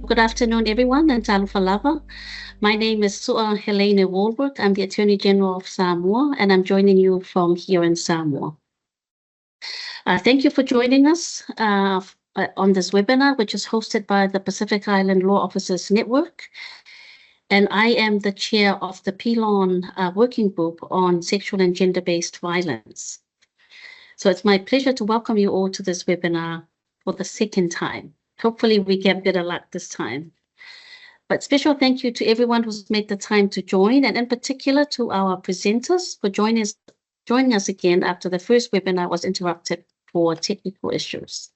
good afternoon, everyone, and talofa lava. My name is Sua Helena Walbrook. I'm the Attorney General of Samoa, and I'm joining you from here in Samoa. Thank you for joining us on this webinar, which is hosted by the Pacific Island Law Officers Network. And I am the chair of the PILON working group on sexual and gender-based violence. So it's my pleasure to welcome you all to this webinar for the second time. Hopefully we get better luck this time. But special thank you to everyone who's made the time to join, and in particular to our presenters for joining us again after the first webinar was interrupted for technical issues.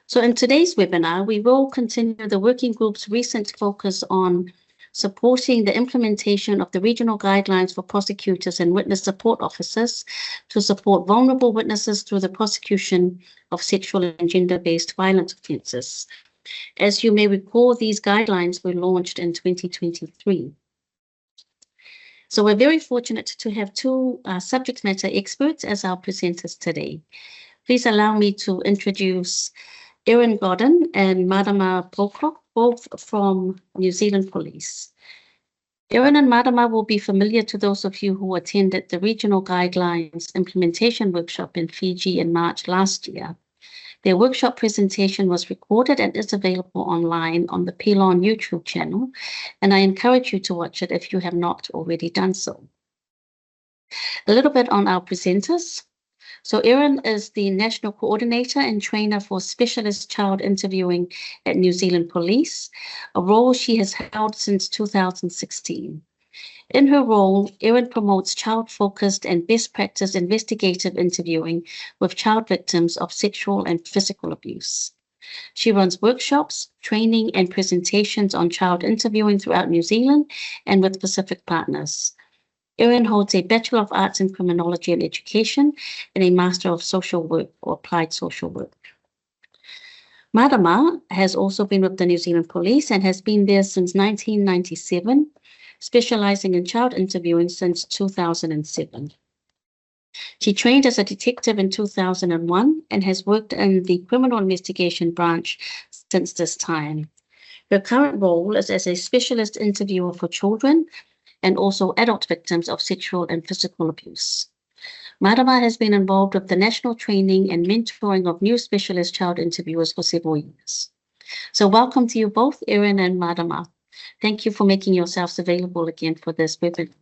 So in today's webinar, we will continue the working group's recent focus on supporting the implementation of the regional guidelines for prosecutors and witness support officers to support vulnerable witnesses through the prosecution of sexual and gender-based violence offences. As you may recall, these guidelines were launched in 2023. So we're very fortunate to have two subject matter experts as our presenters today. Please allow me to introduce Erin Godden and Marama Pocock, both from New Zealand Police. Erin and Marama will be familiar to those of you who attended the Regional Guidelines Implementation Workshop in Fiji in March last year. Their workshop presentation was recorded and is available online on the PILON YouTube channel, and I encourage you to watch it if you have not already done so. A little bit on our presenters. So Erin is the National Coordinator and Trainer for Specialist Child Interviewing at New Zealand Police, a role she has held since 2016. In her role, Erin promotes child-focused and best practice investigative interviewing with child victims of sexual and physical abuse. She runs workshops, training, and presentations on child interviewing throughout New Zealand and with Pacific partners. Erin holds a Bachelor of Arts in Criminology and Education and a Master of Social Work or Applied Social Work. Marama has also been with the New Zealand Police and has been there since 1997, specializing in child interviewing since 2007. She trained as a detective in 2001 and has worked in the criminal investigation branch since this time. Her current role is as a specialist interviewer for children and also adult victims of sexual and physical abuse. Marama has been involved with the national training and mentoring of new specialist child interviewers for several years. So welcome to you both, Erin and Marama. Thank you for making yourselves available again for this webinar.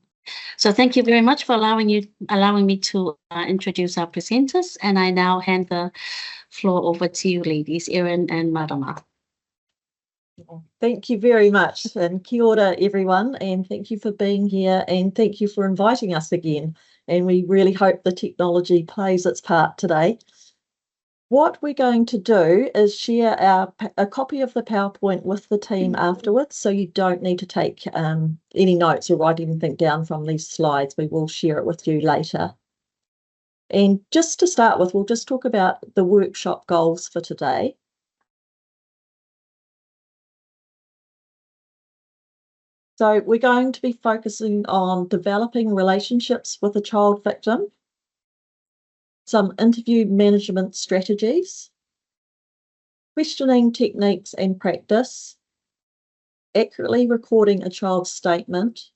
So thank you very much for allowing me to introduce our presenters, and I now hand the floor over to you ladies, Erin and Marama. Thank you very much, and kia ora everyone, and thank you for being here, and thank you for inviting us again, and we really hope the technology plays its part today. What we're going to do is share a copy of the PowerPoint with the team afterwards, so you don't need to take any notes or write anything down from these slides. We will share it with you later. And just to start with, we'll just talk about the workshop goals for today. So we're going to be focusing on developing relationships with a child victim, some interview management strategies, questioning techniques and practice, accurately recording a child's statement,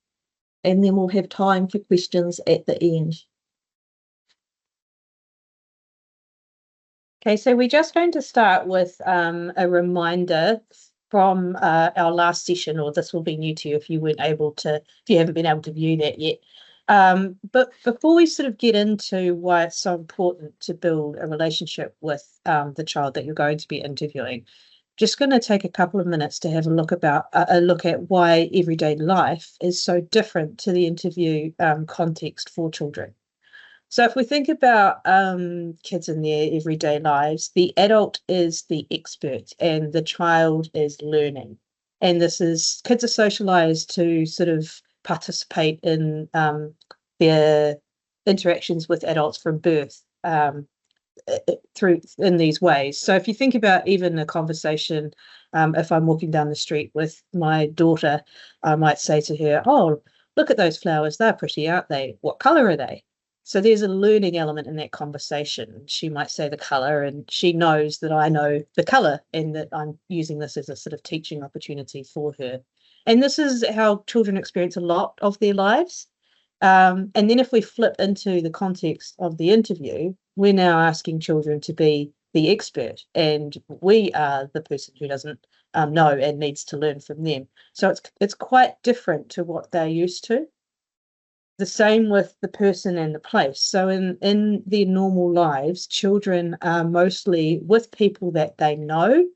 and then we'll have time for questions at the end. Okay, so we're just going to start with a reminder from our last session, or this will be new to you if you haven't been able to view that yet. But before we sort of get into why it's so important to build a relationship with the child that you're going to be interviewing, just going to take a couple of minutes to have a look at why everyday life is so different to the interview context for children. So if we think about kids in their everyday lives, the adult is the expert and the child is learning. And kids are socialized to sort of participate in their interactions with adults from birth in these ways. So if you think about even a conversation, if I'm walking down the street with my daughter, I might say to her, "Oh, look at those flowers, they're pretty, aren't they? What color are they?" So there's a learning element in that conversation. She might say the colour, and she knows that I know the colour and that I'm using this as a sort of teaching opportunity for her. And this is how children experience a lot of their lives. And then if we flip into the context of the interview, we're now asking children to be the expert, and we are the person who doesn't know and needs to learn from them. So it's quite different to what they're used to. The same with the person and the place. So in their normal lives, children are mostly with people that they know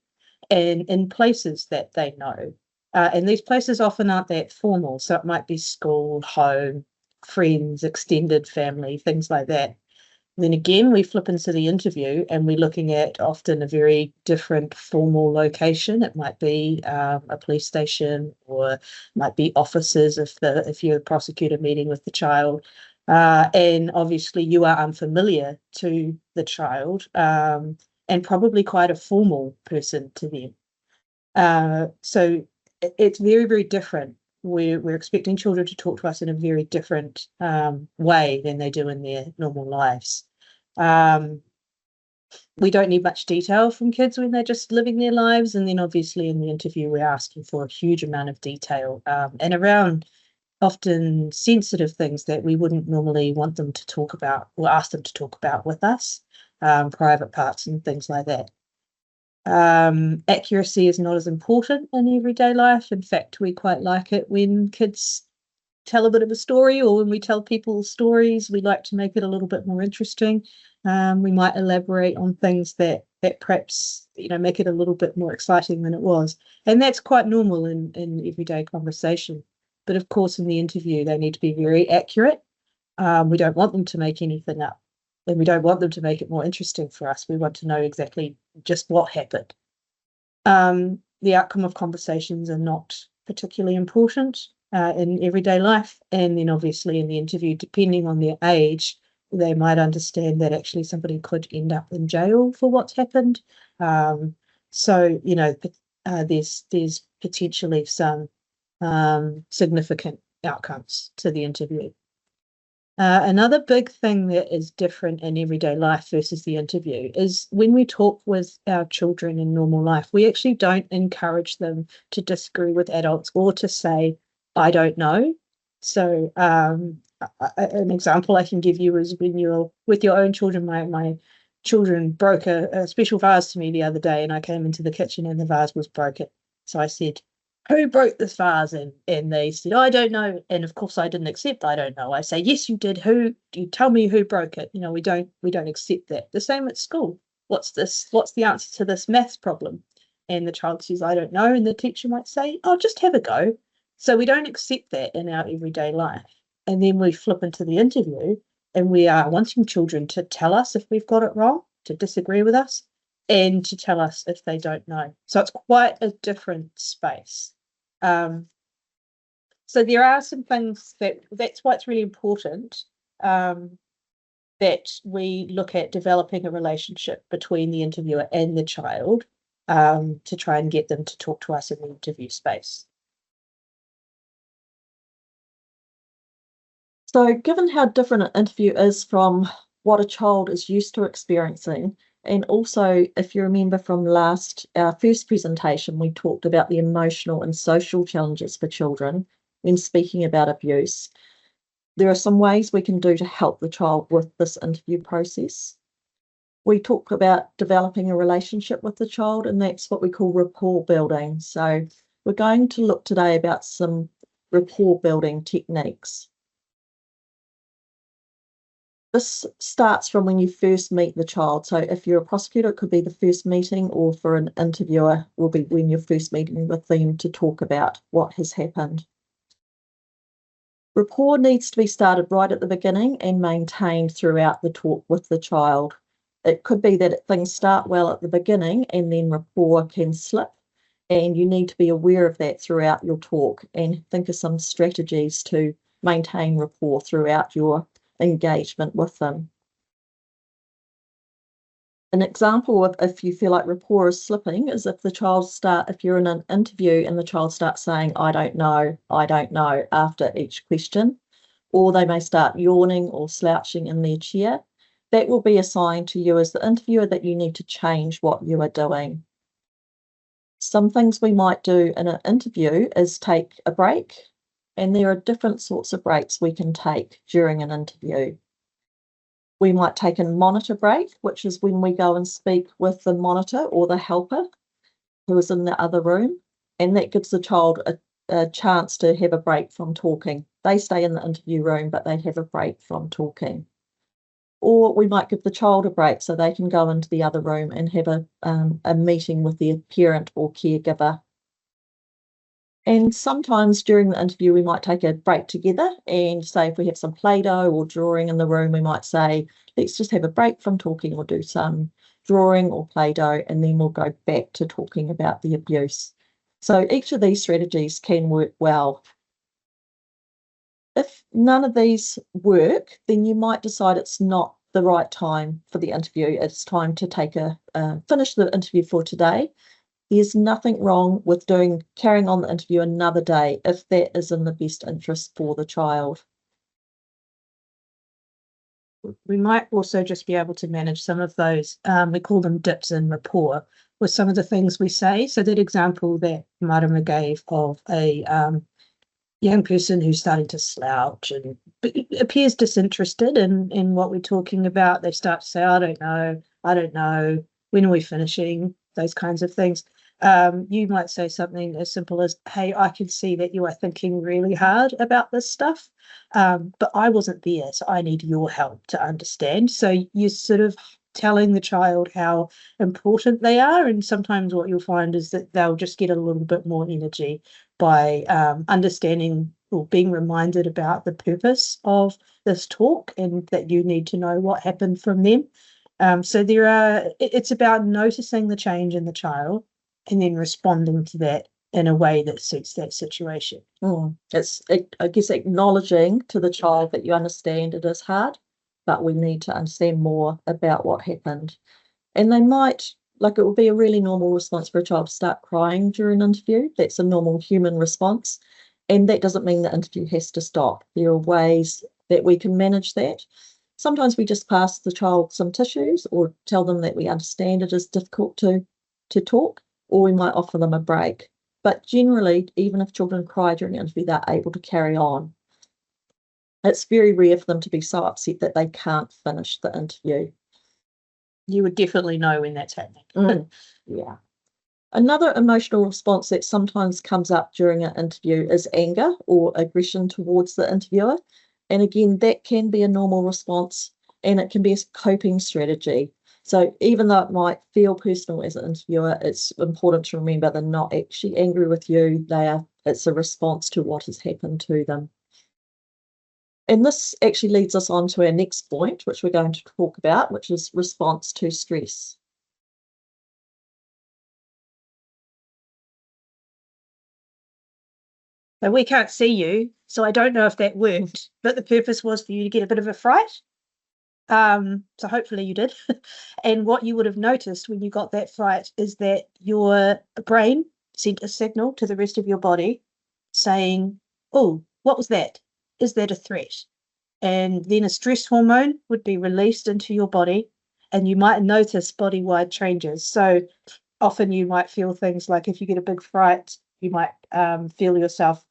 and in places that they know. And these places often aren't that formal. So it might be school, home, friends, extended family, things like that. Then again, we flip into the interview and we're looking at often a very different formal location. It might be a police station, or it might be offices if you're a prosecutor meeting with the child. And obviously you are unfamiliar to the child, and probably quite a formal person to them. So it's very, very different. We're expecting children to talk to us in a very different way than they do in their normal lives. We don't need much detail from kids when they're just living their lives. And then obviously in the interview, we're asking for a huge amount of detail and around often sensitive things that we wouldn't normally want them to talk about or ask them to talk about with us, private parts and things like that. Accuracy is not as important in everyday life. In fact, we quite like it when kids tell a bit of a story, or when we tell people stories, we like to make it a little bit more interesting. We might elaborate on things that perhaps, make it a little bit more exciting than it was. And that's quite normal in everyday conversation. But of course, in the interview, they need to be very accurate. We don't want them to make anything up. And we don't want them to make it more interesting for us. We want to know exactly just what happened. The outcome of conversations are not particularly important in everyday life. And then obviously in the interview, depending on their age, they might understand that actually somebody could end up in jail for what's happened. So, there's potentially some significant outcomes to the interview. Another big thing that is different in everyday life versus the interview is when we talk with our children in normal life, we actually don't encourage them to disagree with adults or to say, I don't know. So an example I can give you is when you're with your own children. My children broke a special vase to me the other day, and I came into the kitchen and the vase was broken. So I said, who broke this vase? And they said, I don't know. And of course I didn't accept I don't know. I say, yes, you did. Who? You tell me who broke it. We don't accept that. The same at school. What's the answer to this maths problem? And the child says, I don't know. And the teacher might say, oh, just have a go. So we don't accept that in our everyday life. And then we flip into the interview and we are wanting children to tell us if we've got it wrong, to disagree with us, and to tell us if they don't know. So it's quite a different space. So there are some things that's why it's really important that we look at developing a relationship between the interviewer and the child to try and get them to talk to us in the interview space. So given how different an interview is from what a child is used to experiencing, and also if you remember from our first presentation, we talked about the emotional and social challenges for children when speaking about abuse, there are some ways we can do to help the child with this interview process. We talked about developing a relationship with the child, and that's what we call rapport building. So we're going to look today about some rapport building techniques. This starts from when you first meet the child. So if you're a prosecutor, it could be the first meeting, or for an interviewer, will be when you're first meeting with them to talk about what has happened. Rapport needs to be started right at the beginning and maintained throughout the talk with the child. It could be that things start well at the beginning and then rapport can slip, and you need to be aware of that throughout your talk and think of some strategies to maintain rapport throughout your engagement with them. An example of if you feel like rapport is slipping is if you're in an interview and the child starts saying, I don't know, after each question, or they may start yawning or slouching in their chair. That will be a sign to you as the interviewer that you need to change what you are doing. Some things we might do in an interview is take a break, and there are different sorts of breaks we can take during an interview. We might take a monitor break, which is when we go and speak with the monitor or the helper who is in the other room, and that gives the child a chance to have a break from talking. They stay in the interview room, but they have a break from talking. Or we might give the child a break so they can go into the other room and have a meeting with their parent or caregiver. And sometimes during the interview, we might take a break together and say if we have some Play-Doh or drawing in the room, we might say, let's just have a break from talking or do some drawing or Play-Doh, and then we'll go back to talking about the abuse. So each of these strategies can work well. If none of these work, then you might decide it's not the right time for the interview. It's time to take finish the interview for today. There's nothing wrong with carrying on the interview another day if that is in the best interest for the child. We might also just be able to manage some of those, we call them dips in rapport, with some of the things we say. So that example that Marama gave of a young person who's starting to slouch and appears disinterested in what we're talking about. They start to say, I don't know, when are we finishing? Those kinds of things. You might say something as simple as, hey, I can see that you are thinking really hard about this stuff, but I wasn't there, so I need your help to understand. So you're sort of telling the child how important they are, and sometimes what you'll find is that they'll just get a little bit more energy by understanding or being reminded about the purpose of this talk and that you need to know what happened from them. So it's about noticing the change in the child and then responding to that in a way that suits that situation. It's, I guess, acknowledging to the child that you understand it is hard, but we need to understand more about what happened. And they might, it will be a really normal response for a child to start crying during an interview. That's a normal human response. And that doesn't mean the interview has to stop. There are ways that we can manage that. Sometimes we just pass the child some tissues or tell them that we understand it is difficult to talk, or we might offer them a break. But generally, even if children cry during an interview, they're able to carry on. It's very rare for them to be so upset that they can't finish the interview. You would definitely know when that's happening. Yeah. Another emotional response that sometimes comes up during an interview is anger or aggression towards the interviewer. And again, that can be a normal response, and it can be a coping strategy. So even though it might feel personal as an interviewer, it's important to remember they're not actually angry with you. It's a response to what has happened to them. And this actually leads us on to our next point, which we're going to talk about, which is response to stress. So we can't see you, so I don't know if that worked, but the purpose was for you to get a bit of a fright. So hopefully you did. And what you would have noticed when you got that fright is that your brain sent a signal to the rest of your body saying, oh, what was that? Is that a threat? And then a stress hormone would be released into your body, and you might notice body-wide changes. So often you might feel things like if you get a big fright, you might feel yourself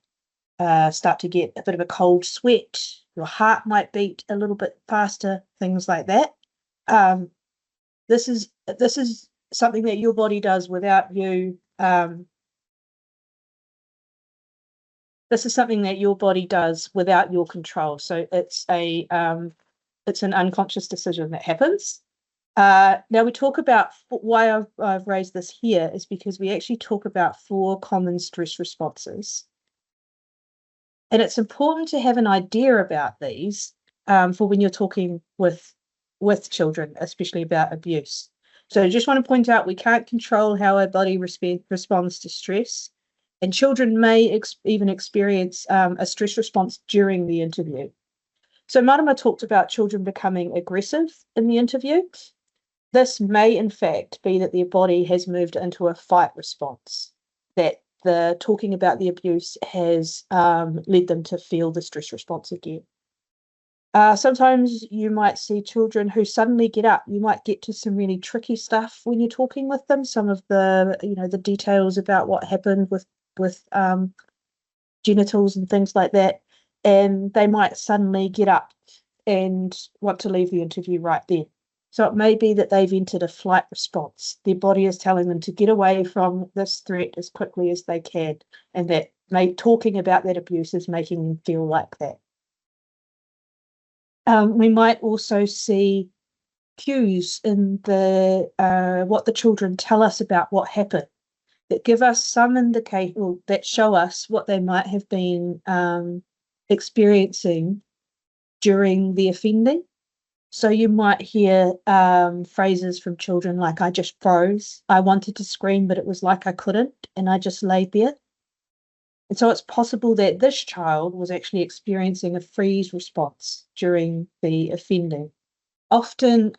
start to get a bit of a cold sweat. Your heart might beat a little bit faster, things like that. This is something that your body does without you. This is something that your body does without your control. So it's an unconscious decision that happens. Now we talk about why I've raised this here is because we actually talk about 4 common stress responses. And it's important to have an idea about these for when you're talking with children, especially about abuse. So I just want to point out we can't control how our body responds to stress, and children may even experience a stress response during the interview. So Marama talked about children becoming aggressive in the interview. This may in fact be that their body has moved into a fight response, that the talking about the abuse has led them to feel the stress response again. Sometimes you might see children who suddenly get up. You might get to some really tricky stuff when you're talking with them. Some of the, the details about what happened with genitals and things like that, and they might suddenly get up and want to leave the interview right then. So it may be that they've entered a flight response. Their body is telling them to get away from this threat as quickly as they can, and that talking about that abuse is making them feel like that. We might also see cues in the what the children tell us about what happened that give us some indication, that show us what they might have been experiencing during the offending. So you might hear phrases from children like, I just froze, I wanted to scream, but it was like I couldn't, and I just laid there. And so it's possible that this child was actually experiencing a freeze response during the offending. Often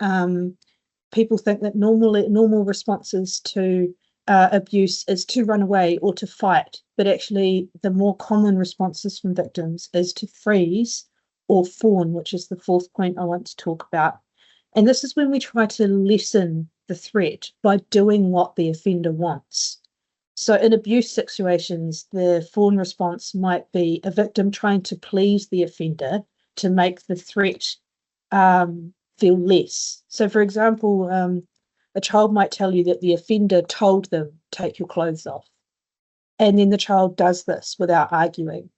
people think that normal responses to abuse is to run away or to fight, but actually the more common responses from victims is to freeze or fawn, which is the fourth point I want to talk about. And this is when we try to lessen the threat by doing what the offender wants. So in abuse situations, the fawn response might be a victim trying to please the offender to make the threat feel less. So for example, a child might tell you that the offender told them, take your clothes off. And then the child does this without arguing.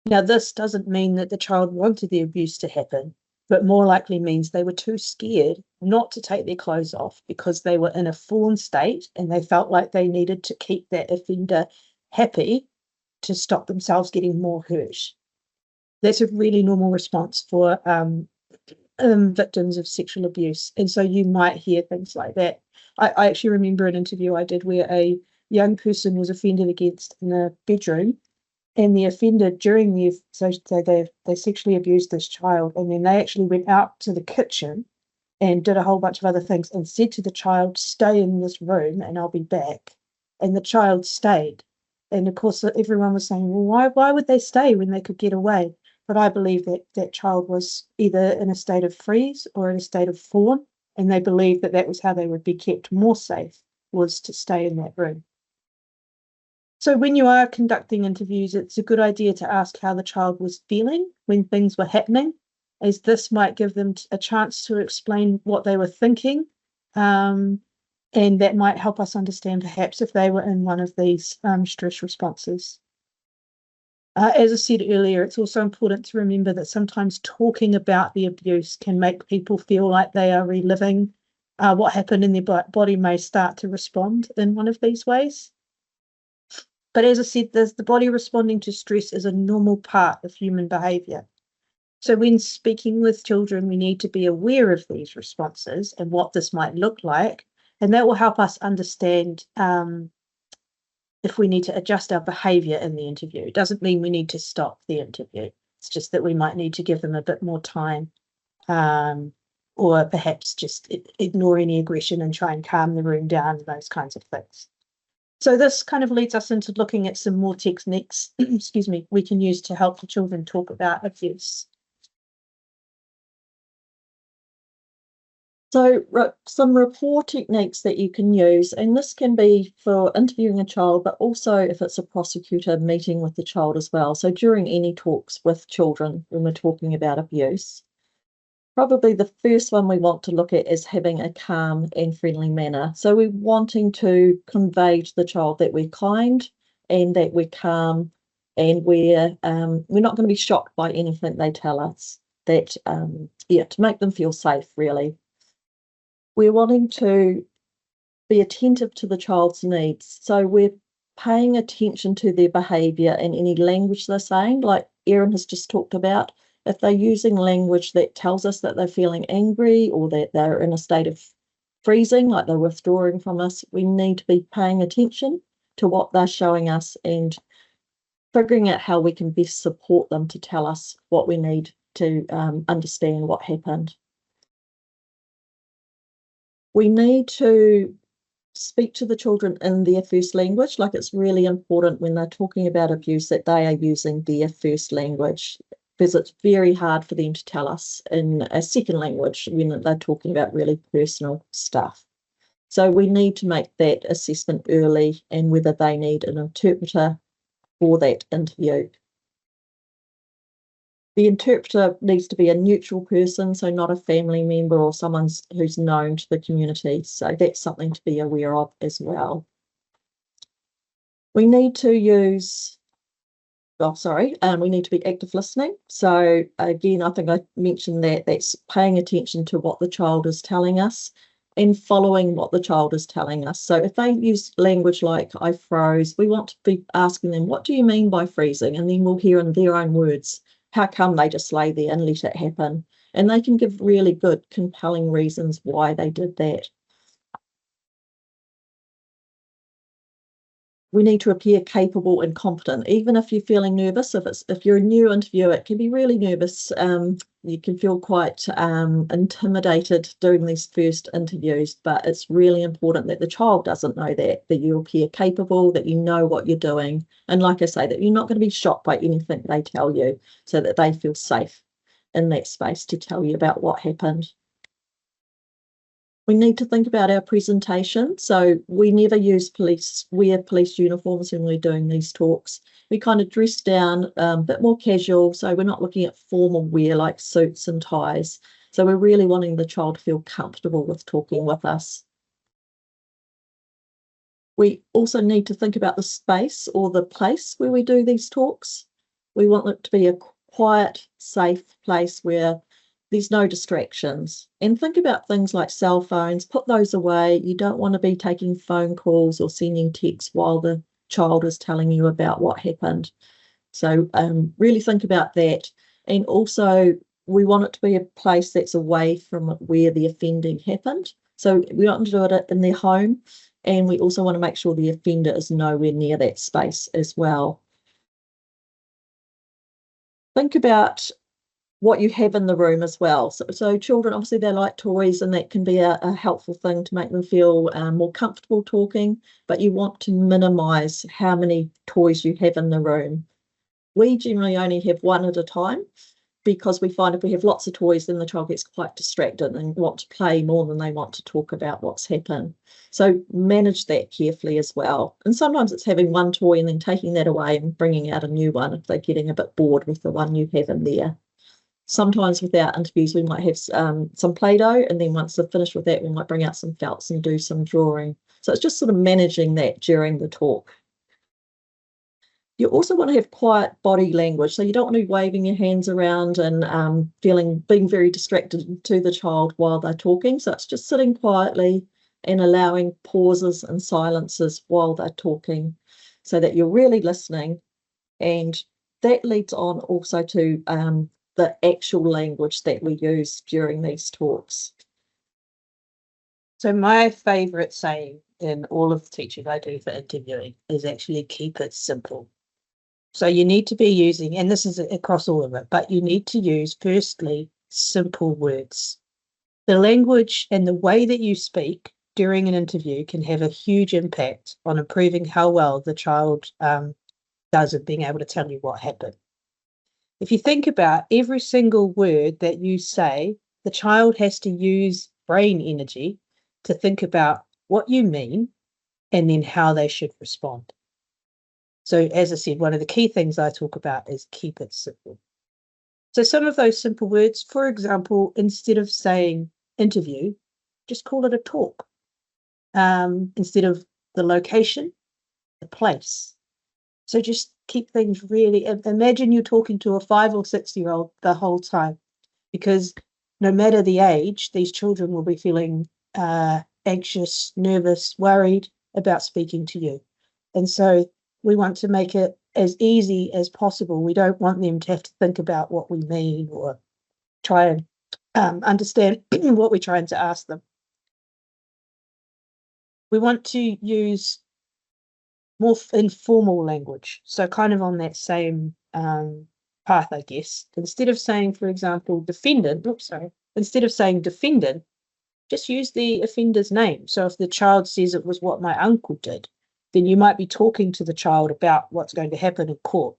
Now, this doesn't mean that the child wanted the abuse to happen, but more likely means they were too scared not to take their clothes off because they were in a fawn state and they felt like they needed to keep that offender happy to stop themselves getting more hurt. That's a really normal response for victims of sexual abuse. And so you might hear things like that. I actually remember an interview I did where a young person was offended against in a bedroom, and the offender during so they sexually abused this child, and then they actually went out to the kitchen and did a whole bunch of other things and said to the child, stay in this room and I'll be back. And the child stayed. And of course everyone was saying, well, why would they stay when they could get away? But I believe that that child was either in a state of freeze or in a state of fawn, and they believed that that was how they would be kept more safe, was to stay in that room. So when you are conducting interviews, it's a good idea to ask how the child was feeling when things were happening, as this might give them a chance to explain what they were thinking, and that might help us understand perhaps if they were in one of these stress responses. As I said earlier, it's also important to remember that sometimes talking about the abuse can make people feel like they are reliving what happened, and their body may start to respond in one of these ways. But as I said, the body responding to stress is a normal part of human behaviour. So when speaking with children, we need to be aware of these responses and what this might look like, and that will help us understand if we need to adjust our behaviour in the interview. It doesn't mean we need to stop the interview. It's just that we might need to give them a bit more time, or perhaps just ignore any aggression and try and calm the room down, those kinds of things. So this kind of leads us into looking at some more techniques, excuse me, we can use to help the children talk about abuse. So some rapport techniques that you can use, and this can be for interviewing a child, but also if it's a prosecutor meeting with the child as well. So during any talks with children when we're talking about abuse, probably the first one we want to look at is having a calm and friendly manner. So we're wanting to convey to the child that we're kind and that we're calm, and we're not going to be shocked by anything they tell us. That to make them feel safe, really. We're wanting to be attentive to the child's needs. So we're paying attention to their behaviour and any language they're saying, like Erin has just talked about. If they're using language that tells us that they're feeling angry or that they're in a state of freezing, like they're withdrawing from us, we need to be paying attention to what they're showing us and figuring out how we can best support them to tell us what we need to understand what happened. We need to speak to the children in their first language. Like, it's really important when they're talking about abuse that they are using their first language. because it's very hard for them to tell us in a second language when they're talking about really personal stuff. So we need to make that assessment early, and whether they need an interpreter for that interview. The interpreter needs to be a neutral person, so not a family member or someone who's known to the community. So that's something to be aware of as well. We need to use, we need to be active listening. So again, I think I mentioned that's paying attention to what the child is telling us and following what the child is telling us. So if they use language like "I froze," we want to be asking them, what do you mean by freezing? And then we'll hear in their own words, how come they just lay there and let it happen? And they can give really good, compelling reasons why they did that. We need to appear capable and competent, even if you're feeling nervous. If you're a new interviewer, it can be really nervous. You can feel quite intimidated doing these first interviews, but it's really important that the child doesn't know that you appear capable, that you know what you're doing. And like I say, that you're not going to be shocked by anything they tell you, so that they feel safe in that space to tell you about what happened. We need to think about our presentation. So we never wear police uniforms when we're doing these talks. We kind of dress down a bit more casual. So we're not looking at formal wear like suits and ties. So we're really wanting the child to feel comfortable with talking with us. We also need to think about the space or the place where we do these talks. We want it to be a quiet, safe place where there's no distractions. And think about things like cell phones, put those away. You don't want to be taking phone calls or sending texts while the child is telling you about what happened. So really think about that. And also, we want it to be a place that's away from where the offending happened. So we want to do it in their home. And we also want to make sure the offender is nowhere near that space as well. Think about what you have in the room as well. So children, obviously they like toys, and that can be a helpful thing to make them feel more comfortable talking, but you want to minimise how many toys you have in the room. We generally only have one at a time, because we find if we have lots of toys, then the child gets quite distracted and want to play more than they want to talk about what's happened. So manage that carefully as well. And sometimes it's having one toy and then taking that away and bringing out a new one if they're getting a bit bored with the one you have in there. Sometimes with our interviews, we might have some Play-Doh, and then once they're finished with that, we might bring out some felts and do some drawing. So it's just sort of managing that during the talk. You also want to have quiet body language. So you don't want to be waving your hands around and being very distracted to the child while they're talking. So it's just sitting quietly and allowing pauses and silences while they're talking, so that you're really listening. And that leads on also to the actual language that we use during these talks. So my favourite saying in all of the teaching I do for interviewing is actually keep it simple. So you need to be using, and this is across all of it, but you need to use, firstly, simple words. The language and the way that you speak during an interview can have a huge impact on improving how well the child does at being able to tell you what happened. If you think about every single word that you say, the child has to use brain energy to think about what you mean and then how they should respond. So as I said, one of the key things I talk about is keep it simple. So some of those simple words, for example, instead of saying interview, just call it a talk. Instead of the location, the place. So just keep things really, imagine you're talking to a 5 or 6-year-old the whole time, because no matter the age, these children will be feeling anxious, nervous, worried about speaking to you. And so we want to make it as easy as possible. We don't want them to have to think about what we mean or try and understand what we're trying to ask them. We want to use more informal language. So kind of on that same path, I guess. Instead of saying, for example, defendant, instead of saying defendant, just use the offender's name. So if the child says it was what my uncle did, then you might be talking to the child about what's going to happen in court.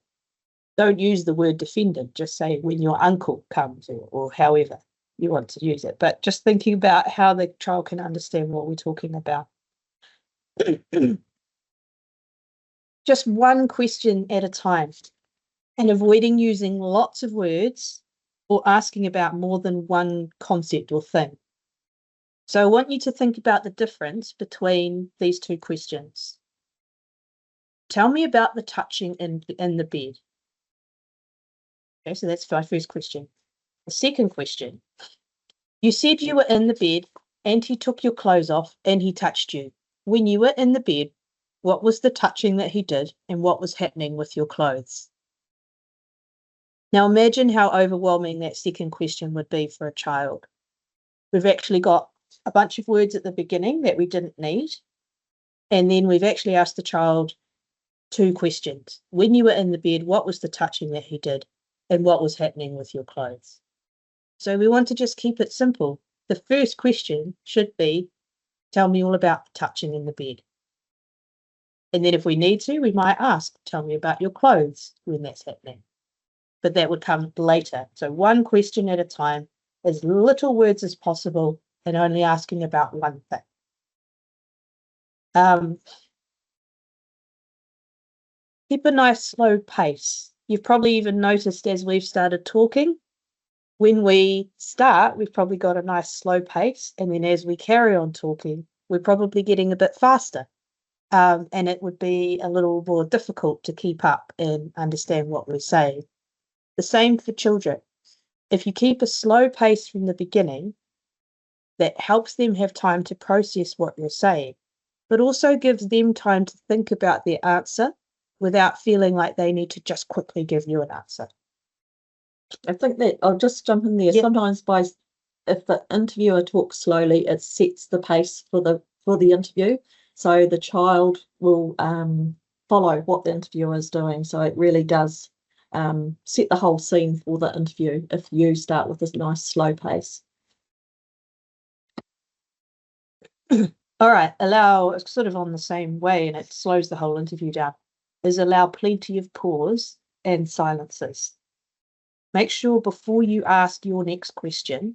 Don't use the word defendant, just say when your uncle comes or however you want to use it. But just thinking about how the child can understand what we're talking about. Just one question at a time and avoiding using lots of words or asking about more than one concept or thing. So I want you to think about the difference between these two questions. Tell me about the touching in the bed. Okay, so that's my first question. The second question, you said you were in the bed and he took your clothes off and he touched you. When you were in the bed, what was the touching that he did and what was happening with your clothes? Now imagine how overwhelming that second question would be for a child. We've actually got a bunch of words at the beginning that we didn't need. And then we've actually asked the child two questions. When you were in the bed, what was the touching that he did? And what was happening with your clothes? So we want to just keep it simple. The first question should be, tell me all about the touching in the bed. And then if we need to, we might ask, tell me about your clothes when that's happening. But that would come later. So one question at a time, as little words as possible, and only asking about one thing. Keep a nice slow pace. You've probably even noticed as we've started talking, when we start, we've probably got a nice slow pace. And then as we carry on talking, we're probably getting a bit faster. And it would be a little more difficult to keep up and understand what we're saying. The same for children. If you keep a slow pace from the beginning, that helps them have time to process what you're saying, but also gives them time to think about their answer without feeling like they need to just quickly give you an answer. I think that I'll just jump in there. Yeah. Sometimes if the interviewer talks slowly, it sets the pace for the interview. So the child will follow what the interviewer is doing. So it really does set the whole scene for the interview if you start with this nice slow pace. All right, allow, sort of on the same way, and it slows the whole interview down, is allow plenty of pause and silences. Make sure before you ask your next question,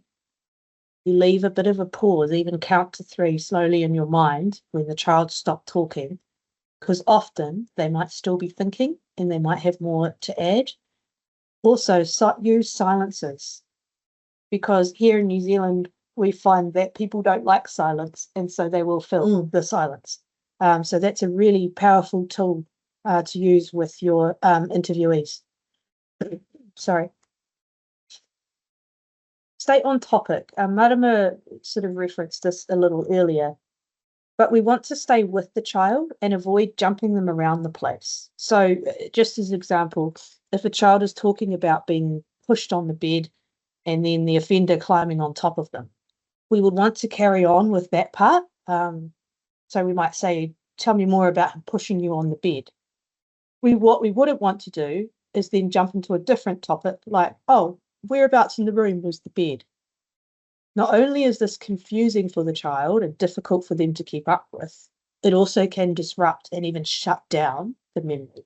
you leave a bit of a pause, even count to 3 slowly in your mind when the child stopped talking, because often they might still be thinking and they might have more to add. Also, use silences, because here in New Zealand, we find that people don't like silence, and so they will fill the silence. So that's a really powerful tool to use with your interviewees. Sorry. Stay on topic. Marama sort of referenced this a little earlier, but we want to stay with the child and avoid jumping them around the place. So just as an example, if a child is talking about being pushed on the bed and then the offender climbing on top of them, we would want to carry on with that part. So we might say, tell me more about him pushing you on the bed. What we wouldn't want to do is then jump into a different topic like, oh, whereabouts in the room was the bed? Not only is this confusing for the child and difficult for them to keep up with, it also can disrupt and even shut down the memory.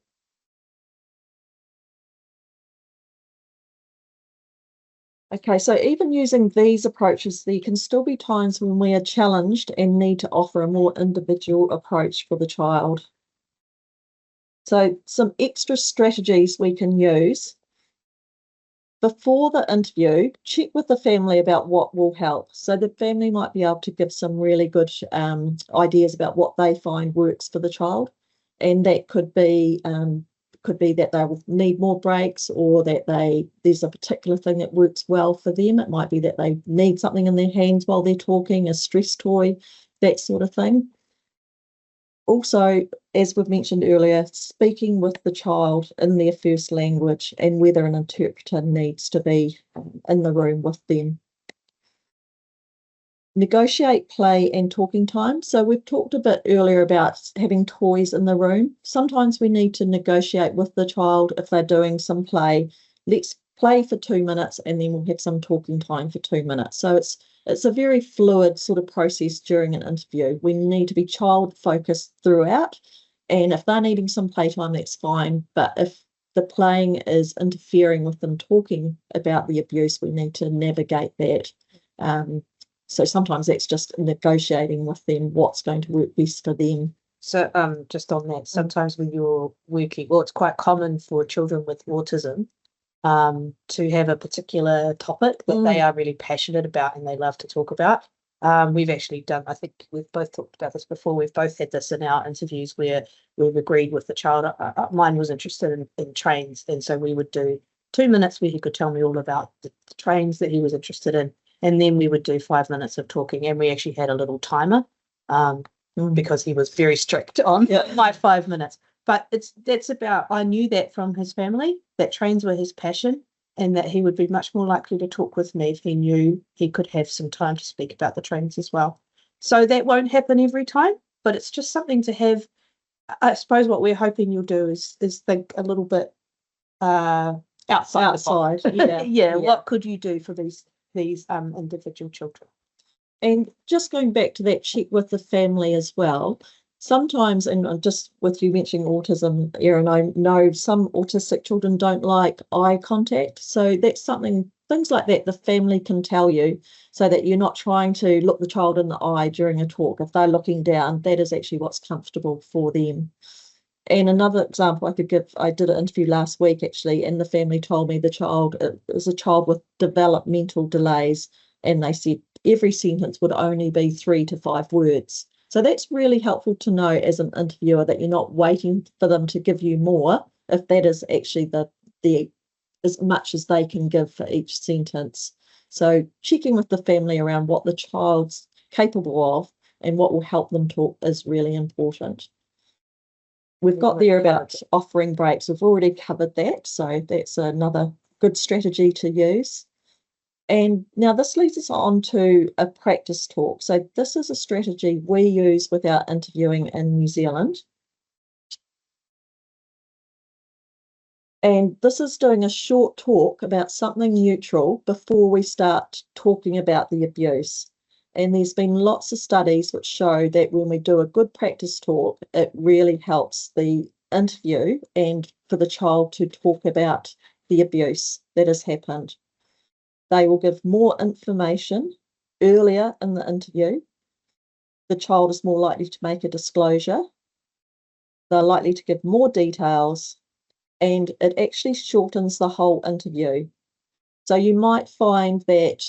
Okay, so even using these approaches, there can still be times when we are challenged and need to offer a more individual approach for the child. So some extra strategies we can use. Before the interview, check with the family about what will help. So the family might be able to give some really good ideas about what they find works for the child. And that could be that they will need more breaks, or that there's a particular thing that works well for them. It might be that they need something in their hands while they're talking, a stress toy, that sort of thing. Also, as we've mentioned earlier, speaking with the child in their first language and whether an interpreter needs to be in the room with them. Negotiate play and talking time. So we've talked a bit earlier about having toys in the room. Sometimes we need to negotiate with the child if they're doing some play. Let's play for 2 minutes and then we'll have some talking time for 2 minutes. So it's a very fluid sort of process during an interview. We need to be child focused throughout. And if they're needing some playtime, that's fine. But if the playing is interfering with them talking about the abuse, we need to navigate that. So sometimes that's just negotiating with them what's going to work best for them. So just on that, sometimes when you're working, well, it's quite common for children with autism to have a particular topic that they are really passionate about and they love to talk about. We've actually done, I think we've both talked about this before, we've both had this in our interviews where we've agreed with the child. Mine was interested in trains, and so we would do 2 minutes where he could tell me all about the trains that he was interested in, and then we would do 5 minutes of talking, and we actually had a little timer because he was very strict on my 5 minutes. But that's about, I knew that from his family, that trains were his passion, and that he would be much more likely to talk with me if he knew he could have some time to speak about the trains as well. So that won't happen every time, but it's just something to have. I suppose what we're hoping you'll do is think a little bit outside. Yeah. What could you do for these individual children? And just going back to that check with the family as well, sometimes, and just with you mentioning autism, Erin, I know some autistic children don't like eye contact. So that's something, things like that, the family can tell you so that you're not trying to look the child in the eye during a talk. If they're looking down, that is actually what's comfortable for them. And another example I could give, I did an interview last week actually, and the family told me the child is a child with developmental delays, and they said every sentence would only be 3 to 5 words. So that's really helpful to know as an interviewer, that you're not waiting for them to give you more, if that is actually the as much as they can give for each sentence. So checking with the family around what the child's capable of and what will help them talk is really important. We've got there about offering breaks. We've already covered that, so that's another good strategy to use. And now this leads us on to a practice talk. So this is a strategy we use with our interviewing in New Zealand. And this is doing a short talk about something neutral before we start talking about the abuse. And there's been lots of studies which show that when we do a good practice talk, it really helps the interview and for the child to talk about the abuse that has happened. They will give more information earlier in the interview. The child is more likely to make a disclosure. They're likely to give more details, and it actually shortens the whole interview. So you might find that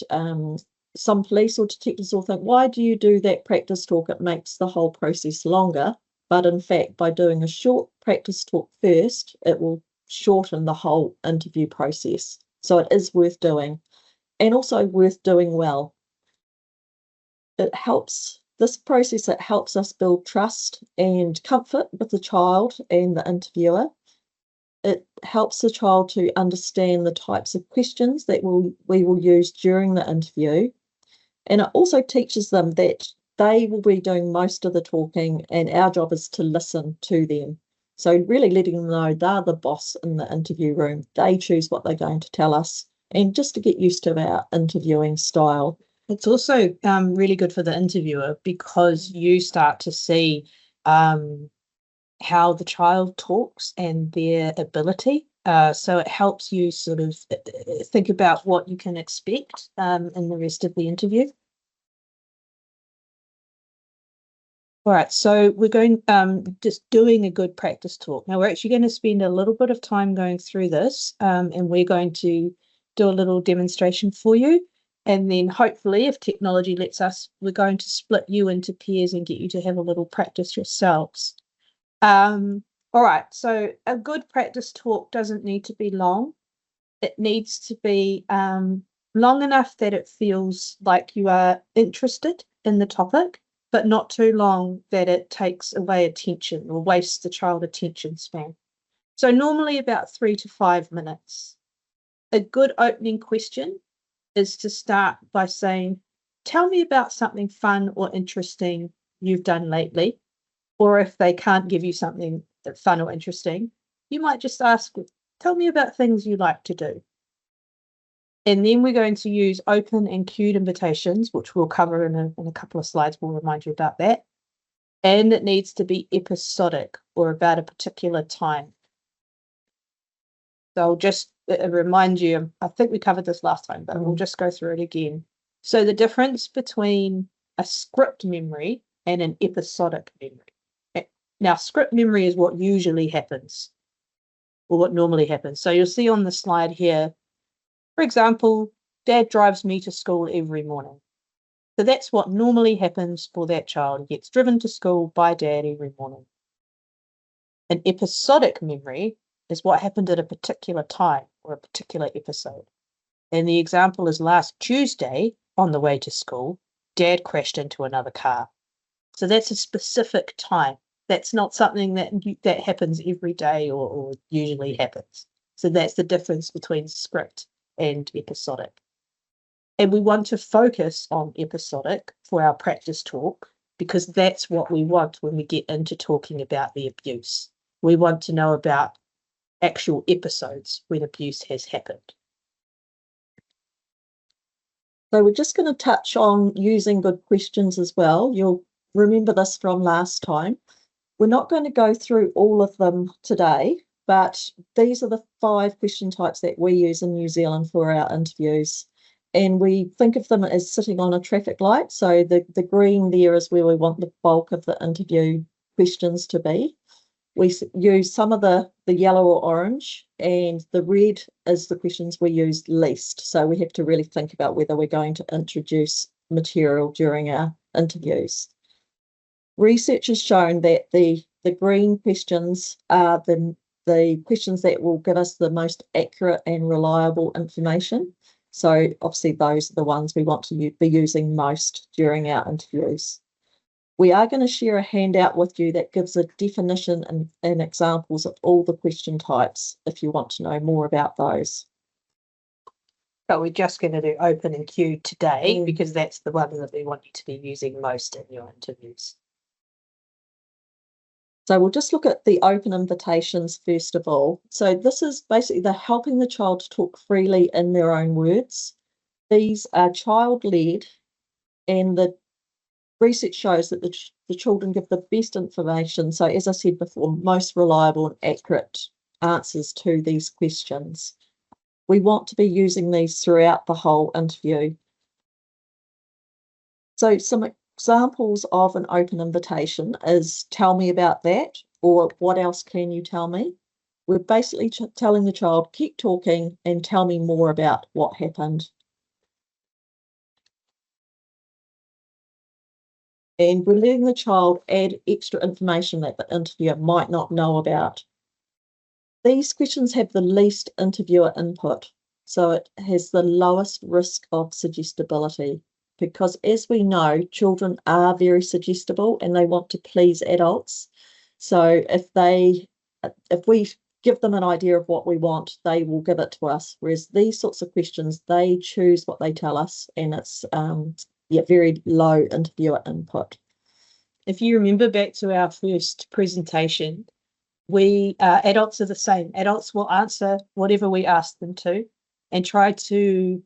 some police or detectives will think, why do you do that practice talk? It makes the whole process longer. But in fact, by doing a short practice talk first, it will shorten the whole interview process. So it is worth doing, and also worth doing well. It helps, this process, it helps us build trust and comfort with the child and the interviewer. It helps the child to understand the types of questions that we will use during the interview. And it also teaches them that they will be doing most of the talking and our job is to listen to them. So really letting them know they're the boss in the interview room. They choose what they're going to tell us, and just to get used to our interviewing style. It's also really good for the interviewer because you start to see how the child talks and their ability. So it helps you sort of think about what you can expect in the rest of the interview. All right, so we're going just doing a good practice talk. Now we're actually going to spend a little bit of time going through this, and we're going to do a little demonstration for you. And then hopefully, if technology lets us, we're going to split you into pairs and get you to have a little practice yourselves. All right, so a good practice talk doesn't need to be long. It needs to be long enough that it feels like you are interested in the topic, but not too long that it takes away attention or wastes the child attention span. So normally about 3 to 5 minutes. A good opening question is to start by saying, tell me about something fun or interesting you've done lately. Or if they can't give you something that's fun or interesting, you might just ask, tell me about things you like to do. And then we're going to use open and queued invitations, which we'll cover in a couple of slides. We'll remind you about that. And it needs to be episodic or about a particular time. So I'll just remind you, I think we covered this last time, but we'll just go through it again. So the difference between a script memory and an episodic memory. Now, script memory is what usually happens, or what normally happens. So you'll see on the slide here, for example, Dad drives me to school every morning. So that's what normally happens for that child. He gets driven to school by Dad every morning. An episodic memory is what happened at a particular time or a particular episode. And the example is last Tuesday, on the way to school, Dad crashed into another car. So that's a specific time. That's not something that happens every day or usually happens. So that's the difference between script and episodic. And we want to focus on episodic for our practice talk because that's what we want when we get into talking about the abuse. We want to know about actual episodes when abuse has happened. So we're just going to touch on using good questions as well. You'll remember this from last time. We're not going to go through all of them today, but these are the 5 question types that we use in New Zealand for our interviews. And we think of them as sitting on a traffic light. So the green there is where we want the bulk of the interview questions to be. We use some of the yellow or orange, and the red is the questions we use least. So we have to really think about whether we're going to introduce material during our interviews. Research has shown that the green questions are the questions that will give us the most accurate and reliable information. So obviously those are the ones we want to be using most during our interviews. We are going to share a handout with you that gives a definition and examples of all the question types if you want to know more about those. But we're just going to do open and queue today because that's the one that we want you to be using most in your interviews. So we'll just look at the open invitations first of all. So this is basically the helping the child to talk freely in their own words. These are child-led, and the research shows that the children give the best information. So as I said before, most reliable and accurate answers to these questions. We want to be using these throughout the whole interview. So some examples of an open invitation is tell me about that, or what else can you tell me? We're basically telling the child, keep talking and tell me more about what happened. And we're letting the child add extra information that the interviewer might not know about. These questions have the least interviewer input, so it has the lowest risk of suggestibility, because as we know, children are very suggestible and they want to please adults. So if we give them an idea of what we want, they will give it to us. Whereas these sorts of questions, they choose what they tell us, and it's very low interviewer input. If you remember back to our first presentation, we adults are the same. Adults will answer whatever we ask them to and try to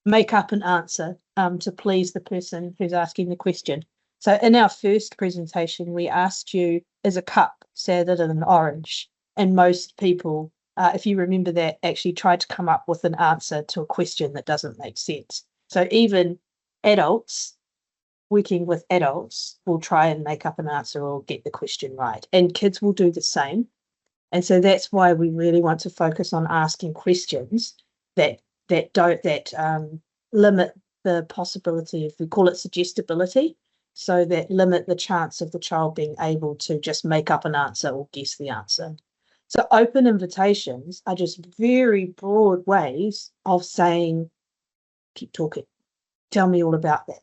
make up an answer to please the person who's asking the question. So in our first presentation, we asked you, is a cup sadder than an orange? And most people, if you remember that, actually tried to come up with an answer to a question that doesn't make sense. So even adults working with adults will try and make up an answer or get the question right. And kids will do the same. And so that's why we really want to focus on asking questions that limit the possibility of, we call it suggestibility, so that limit the chance of the child being able to just make up an answer or guess the answer. So open invitations are just very broad ways of saying, keep talking, tell me all about that.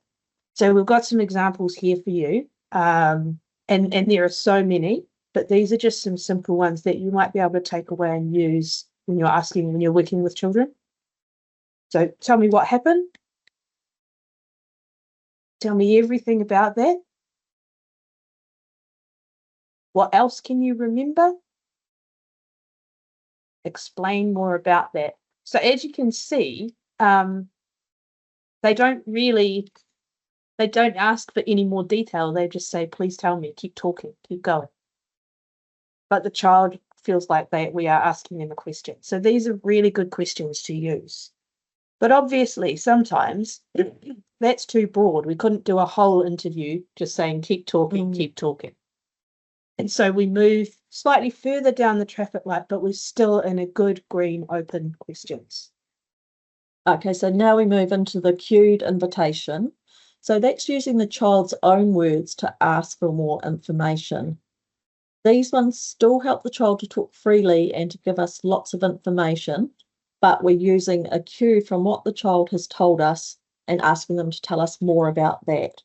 So we've got some examples here for you, and there are so many, but these are just some simple ones that you might be able to take away and use when you're working with children. So tell me what happened. Tell me everything about that. What else can you remember? Explain more about that. So as you can see, they don't ask for any more detail. They just say, please tell me, keep talking, keep going. But the child feels like we are asking them a question. So these are really good questions to use. But obviously, sometimes that's too broad. We couldn't do a whole interview just saying, keep talking, keep talking. And so we move slightly further down the traffic light, but we're still in a good green open questions. Okay, so now we move into the cued invitation. So that's using the child's own words to ask for more information. These ones still help the child to talk freely and to give us lots of information, but we're using a cue from what the child has told us and asking them to tell us more about that.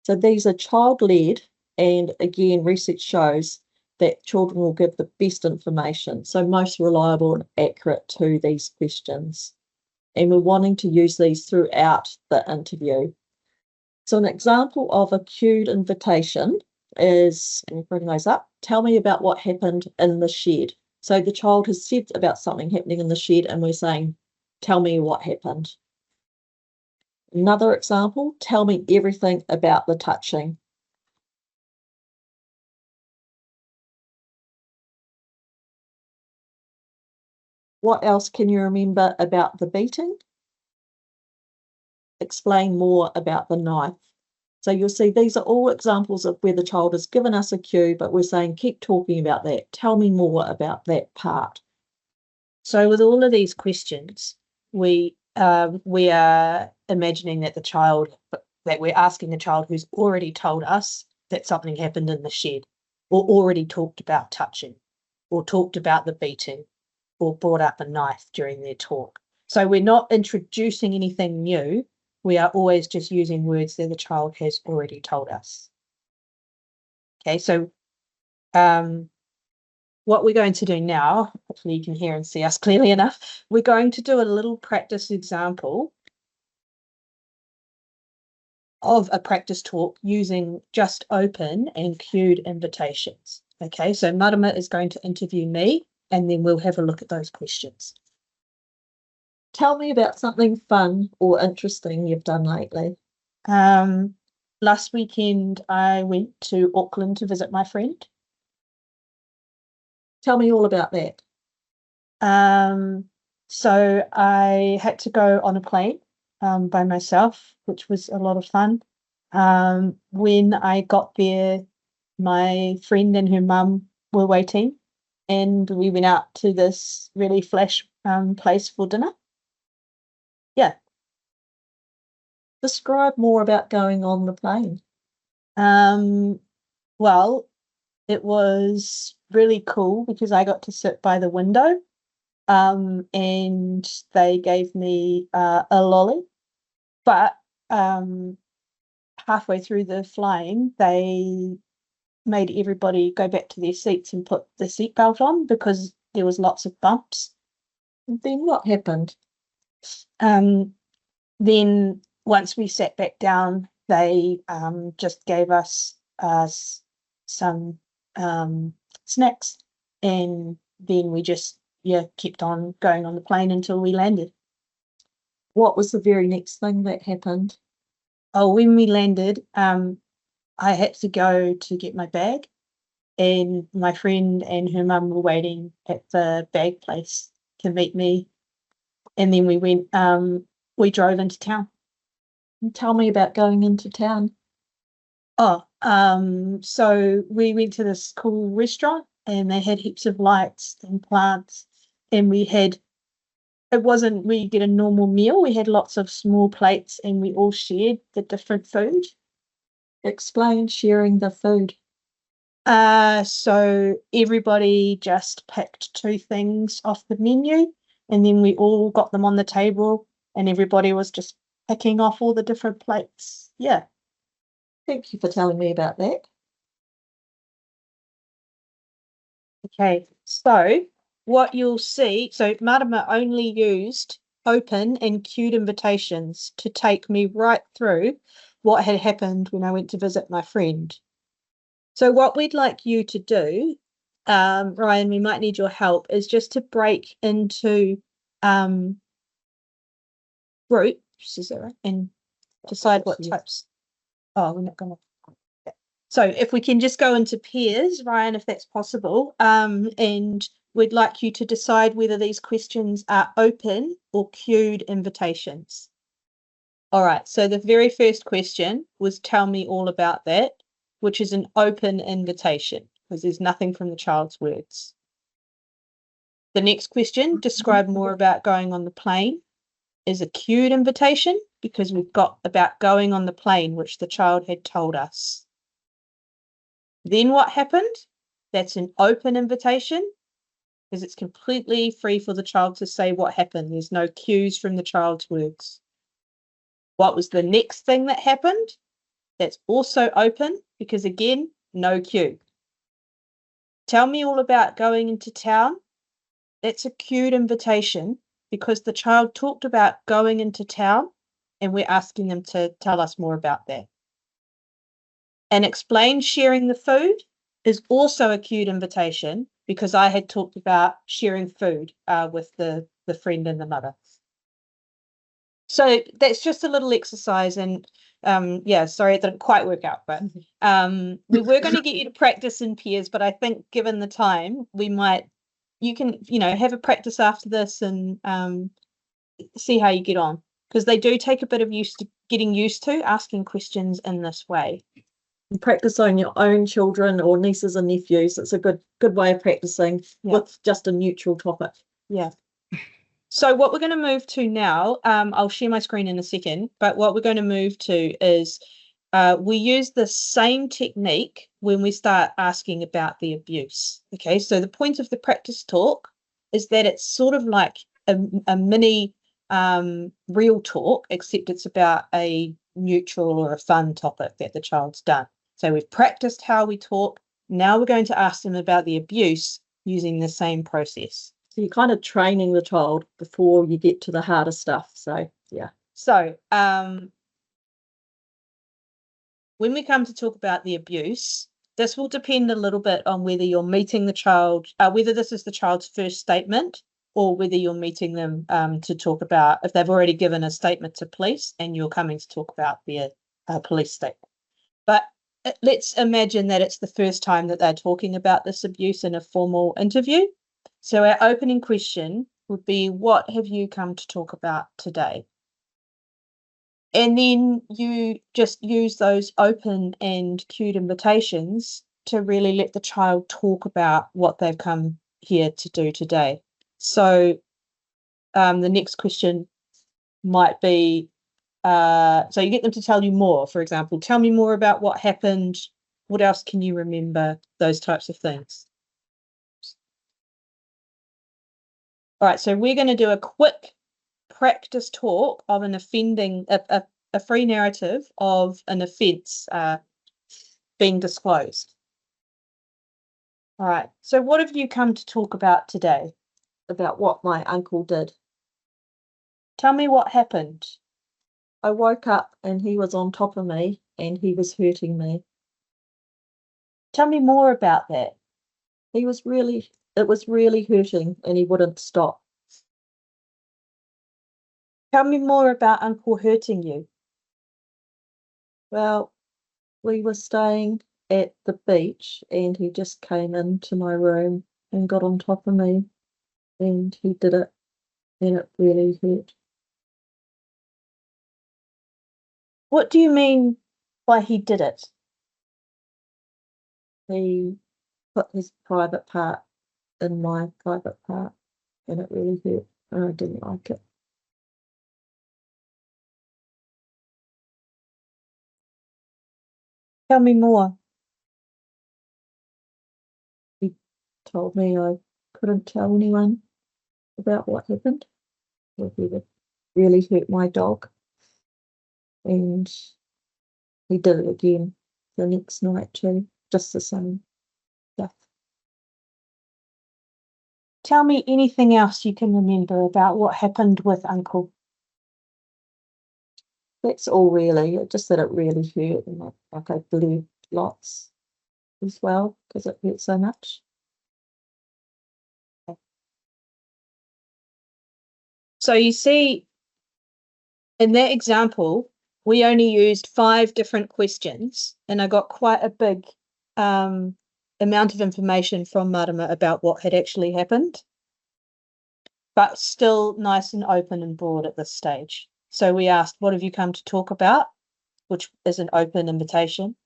So these are child-led, and again, research shows that children will give the best information, so most reliable and accurate to these questions. And we're wanting to use these throughout the interview. So an example of a cued invitation is, let me bring those up, tell me about what happened in the shed. So the child has said about something happening in the shed and we're saying, tell me what happened. Another example, tell me everything about the touching. What else can you remember about the beating? Explain more about the knife. So you'll see these are all examples of where the child has given us a cue, but we're saying, keep talking about that. Tell me more about that part. So with all of these questions, we are imagining that we're asking the child who's already told us that something happened in the shed, or already talked about touching, or talked about the beating, or brought up a knife during their talk. So we're not introducing anything new. We are always just using words that the child has already told us. Okay, so what we're going to do now, hopefully you can hear and see us clearly enough, we're going to do a little practice example of a practice talk using just open and cued invitations. Okay, so Marama is going to interview me and then we'll have a look at those questions. Tell me about something fun or interesting you've done lately. Last weekend I went to Auckland to visit my friend. Tell me all about that. So I had to go on a plane by myself, which was a lot of fun. When I got there, my friend and her mum were waiting, and we went out to this really flash place for dinner. Yeah. Describe more about going on the plane. Well, it was really cool because I got to sit by the window, and they gave me a lolly, but halfway through the flying, they made everybody go back to their seats and put the seatbelt on because there was lots of bumps. And then what happened? Then once we sat back down, they just gave us some snacks, and then we just kept on going on the plane until we landed. What was the very next thing that happened? Oh, when we landed, I had to go to get my bag, and my friend and her mum were waiting at the bag place to meet me, and then we drove into town. And tell me about going into town. So we went to this cool restaurant and they had heaps of lights and plants, and we get a normal meal. We had lots of small plates and we all shared the different food. Explain sharing the food. So everybody just picked 2 things off the menu, and then we all got them on the table and everybody was just picking off all the different plates. Yeah. Thank you for telling me about that. Okay, so what you'll see, so Marama only used open and cued invitations to take me right through what had happened when I went to visit my friend. So what we'd like you to do, Ryan, we might need your help, is just to break into groups, is that right? And decide what types. Oh, we're not going to. So if we can just go into pairs, Ryan, if that's possible, and we'd like you to decide whether these questions are open or queued invitations. All right, so the very first question was tell me all about that, which is an open invitation because there's nothing from the child's words. The next question, describe more about going on the plane, is a queued invitation because we've got about going on the plane, which the child had told us. Then what happened? That's an open invitation because it's completely free for the child to say what happened. There's no cues from the child's words. What was the next thing that happened? That's also open because, again, no cue. Tell me all about going into town. That's a cued invitation because the child talked about going into town and we're asking them to tell us more about that. And explain sharing the food is also a cued invitation because I had talked about sharing food with the friend and the mother. So that's just a little exercise, and yeah, sorry, it didn't quite work out, but we were going to get you to practice in pairs, but I think given the time, you can, have a practice after this and see how you get on, because they do take a bit of getting used to asking questions in this way. And practice on your own children or nieces and nephews. It's a good way of practicing with just a neutral topic. Yeah. So what we're going to move to now, I'll share my screen in a second, but what we're going to move to is we use the same technique when we start asking about the abuse. Okay, so the point of the practice talk is that it's sort of like a mini real talk, except it's about a neutral or a fun topic that the child's done. So we've practiced how we talk. Now we're going to ask them about the abuse using the same process. So you're kind of training the child before you get to the harder stuff. So, yeah. So when we come to talk about the abuse, this will depend a little bit on whether you're meeting the child, whether this is the child's first statement or whether you're meeting them to talk about if they've already given a statement to police and you're coming to talk about their police statement. But let's imagine that it's the first time that they're talking about this abuse in a formal interview. So our opening question would be, what have you come to talk about today? And then you just use those open and cued invitations to really let the child talk about what they've come here to do today. So the next question might be, so you get them to tell you more. For example, tell me more about what happened. What else can you remember? Those types of things. All right, so we're going to do a quick practice talk of an offending, a free narrative of an offence being disclosed. All right, so what have you come to talk about today? About what my uncle did. Tell me what happened. I woke up and he was on top of me and he was hurting me. Tell me more about that. It was really hurting and he wouldn't stop. Tell me more about Uncle hurting you. Well, we were staying at the beach and he just came into my room and got on top of me and he did it and it really hurt. What do you mean by he did it? He put his private part in my private part and it really hurt and I didn't like it. Tell me more. He told me I couldn't tell anyone about what happened. Or he would really hurt my dog. And he did it again the next night too, just the same stuff. Tell me anything else you can remember about what happened with Uncle. That's all really, just that it really hurt and like I bled lots as well because it hurt so much. So you see, in that example, we only used 5 different questions, and I got quite a big amount of information from Marama about what had actually happened, but still nice and open and broad at this stage. So we asked, what have you come to talk about? Which is an open invitation.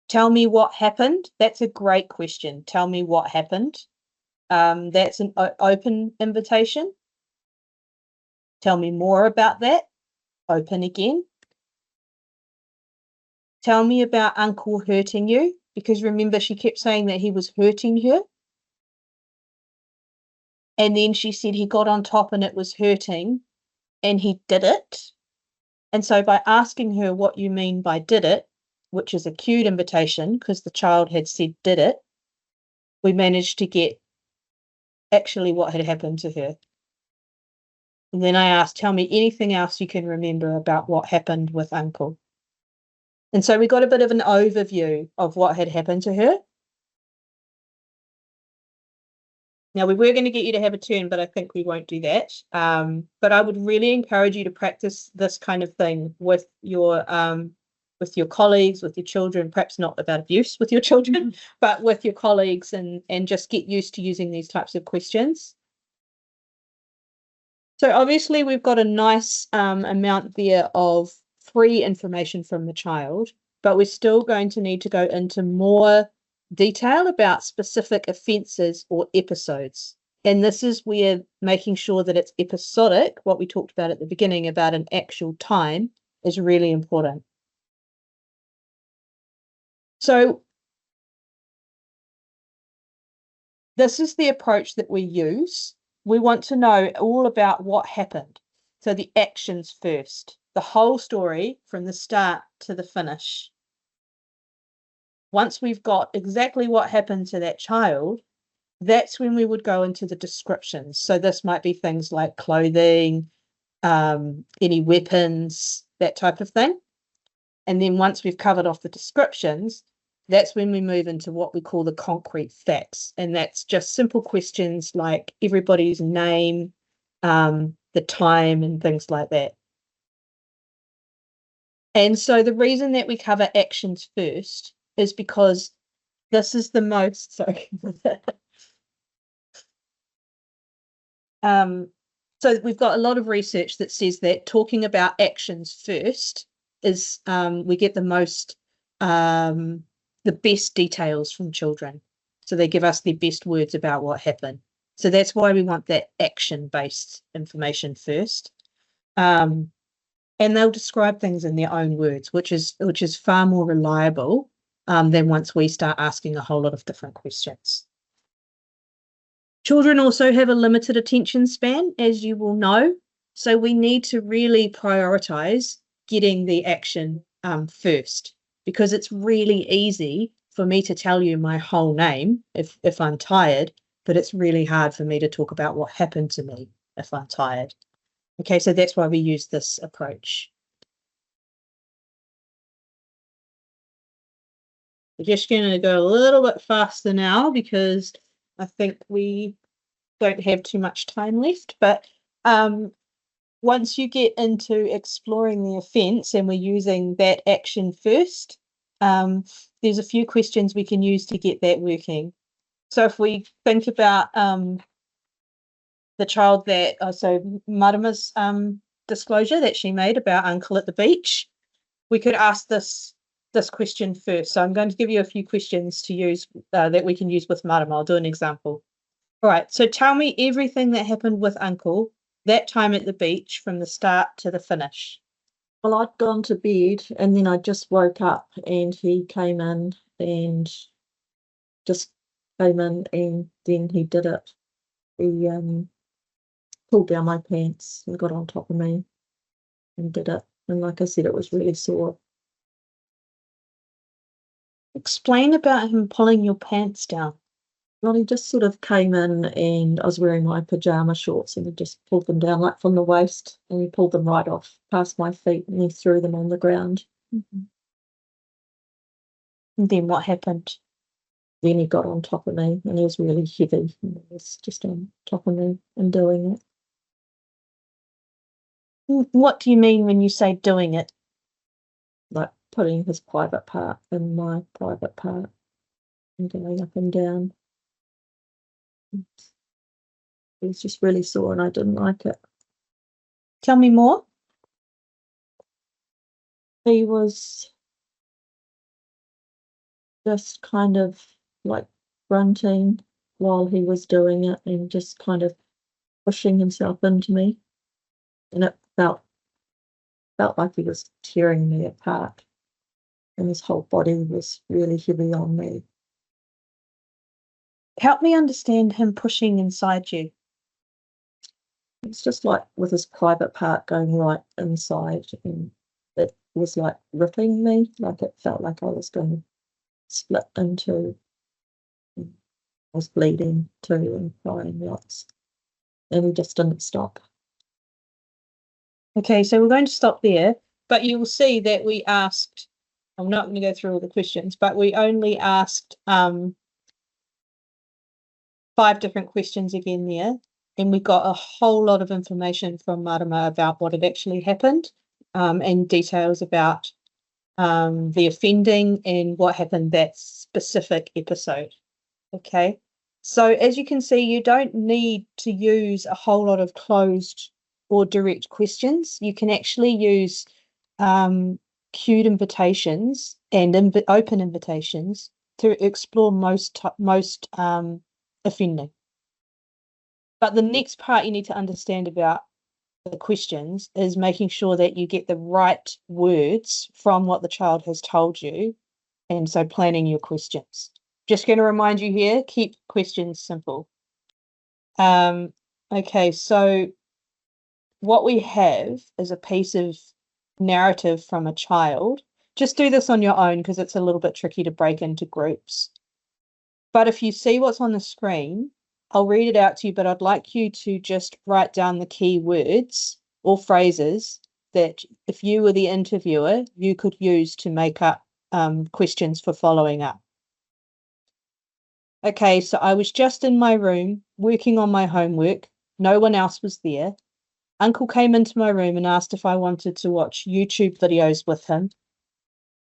Tell me what happened. That's a great question. Tell me what happened. That's an open invitation. Tell me more about that. Open again. Tell me about Uncle hurting you, because remember she kept saying that he was hurting her. And then she said he got on top and it was hurting and he did it. And so by asking her what you mean by did it, which is a cued invitation because the child had said did it, we managed to get actually what had happened to her. And then I asked, tell me anything else you can remember about what happened with Uncle. And so we got a bit of an overview of what had happened to her. Now, we were going to get you to have a turn, but I think we won't do that. But I would really encourage you to practice this kind of thing with your colleagues, with your children, perhaps not about abuse with your children, but with your colleagues, and just get used to using these types of questions. So obviously we've got a nice amount there of free information from the child, but we're still going to need to go into more detail about specific offences or episodes. And this is where making sure that it's episodic, what we talked about at the beginning about an actual time, is really important. So this is the approach that we use. We want to know all about what happened. So the actions first, the whole story from the start to the finish. Once we've got exactly what happened to that child, that's when we would go into the descriptions. So this might be things like clothing, any weapons, that type of thing. And then once we've covered off the descriptions, that's when we move into what we call the concrete facts. And that's just simple questions like everybody's name, the time, and things like that. And so the reason that we cover actions first is because this is the most, sorry. So we've got a lot of research that says that talking about actions first is we get the most, the best details from children. So they give us the best words about what happened. So that's why we want that action-based information first. And they'll describe things in their own words, which is far more reliable than once we start asking a whole lot of different questions. Children also have a limited attention span, as you will know. So we need to really prioritise getting the action first, because it's really easy for me to tell you my whole name if I'm tired, but it's really hard for me to talk about what happened to me if I'm tired. Okay, so that's why we use this approach. We're just going to go a little bit faster now because I think we don't have too much time left. But once you get into exploring the offence and we're using that action first, there's a few questions we can use to get that working. So if we think about the child that, so Marama's disclosure that she made about Uncle at the beach, we could ask this question first. So I'm going to give you a few questions to use that we can use with Marama. I'll do an example. All right, so tell me everything that happened with Uncle that time at the beach from the start to the finish. Well, I'd gone to bed and then I just woke up and he came in and just came in and then he did it. He pulled down my pants and got on top of me and did it. And like I said, it was really sore. Explain about him pulling your pants down. Well, he just sort of came in and I was wearing my pajama shorts and he just pulled them down like from the waist and he pulled them right off past my feet and he threw them on the ground. Mm-hmm. And then what happened? Then he got on top of me and he was really heavy and he was just on top of me and doing it. What do you mean when you say doing it? Like putting his private part in my private part and going up and down. He was just really sore and I didn't like it. Tell me more. He was just kind of like grunting while he was doing it and just kind of pushing himself into me. And it felt like he was tearing me apart. And his whole body was really heavy on me. Help me understand him pushing inside you. It's just like with his private part going right inside, and it was like ripping me, like it felt like I was going to split into. I was bleeding too and crying lots, and we just didn't stop. Okay, so we're going to stop there, but you will see that we asked, I'm not going to go through all the questions, but we only asked 5 different questions again there, and we got a whole lot of information from Marama about what had actually happened, and details about the offending and what happened that specific episode. Okay, so as you can see, you don't need to use a whole lot of closed or direct questions. You can actually use queued invitations and open invitations to explore most offending. But the next part you need to understand about the questions is making sure that you get the right words from what the child has told you, and so planning your questions. Just going to remind you here, keep questions simple. Okay, so what we have is a piece of narrative from a child. Just do this on your own because it's a little bit tricky to break into groups. But if you see what's on the screen, I'll read it out to you, but I'd like you to just write down the key words or phrases that if you were the interviewer, you could use to make up questions for following up. Okay, so I was just in my room working on my homework. No one else was there. Uncle came into my room and asked if I wanted to watch YouTube videos with him.